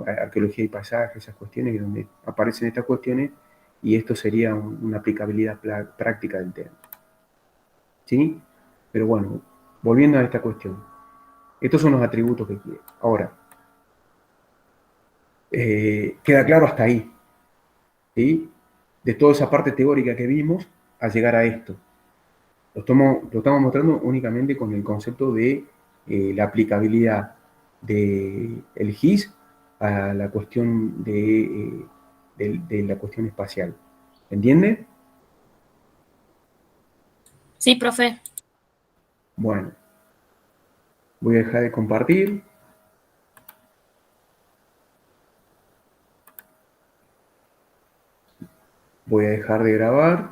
arqueología y paisaje, esas cuestiones, donde aparecen estas cuestiones, y esto sería una aplicabilidad práctica del tema. ¿Sí? Pero bueno, volviendo a esta cuestión. Estos son los atributos que quiero. Ahora, queda claro hasta ahí, ¿sí? De toda esa parte teórica que vimos a llegar a esto. Lo estamos mostrando únicamente con el concepto de la aplicabilidad del GIS a la cuestión de la cuestión espacial. ¿Entiende? Sí, profe. Bueno, voy a dejar de compartir. Voy a dejar de grabar.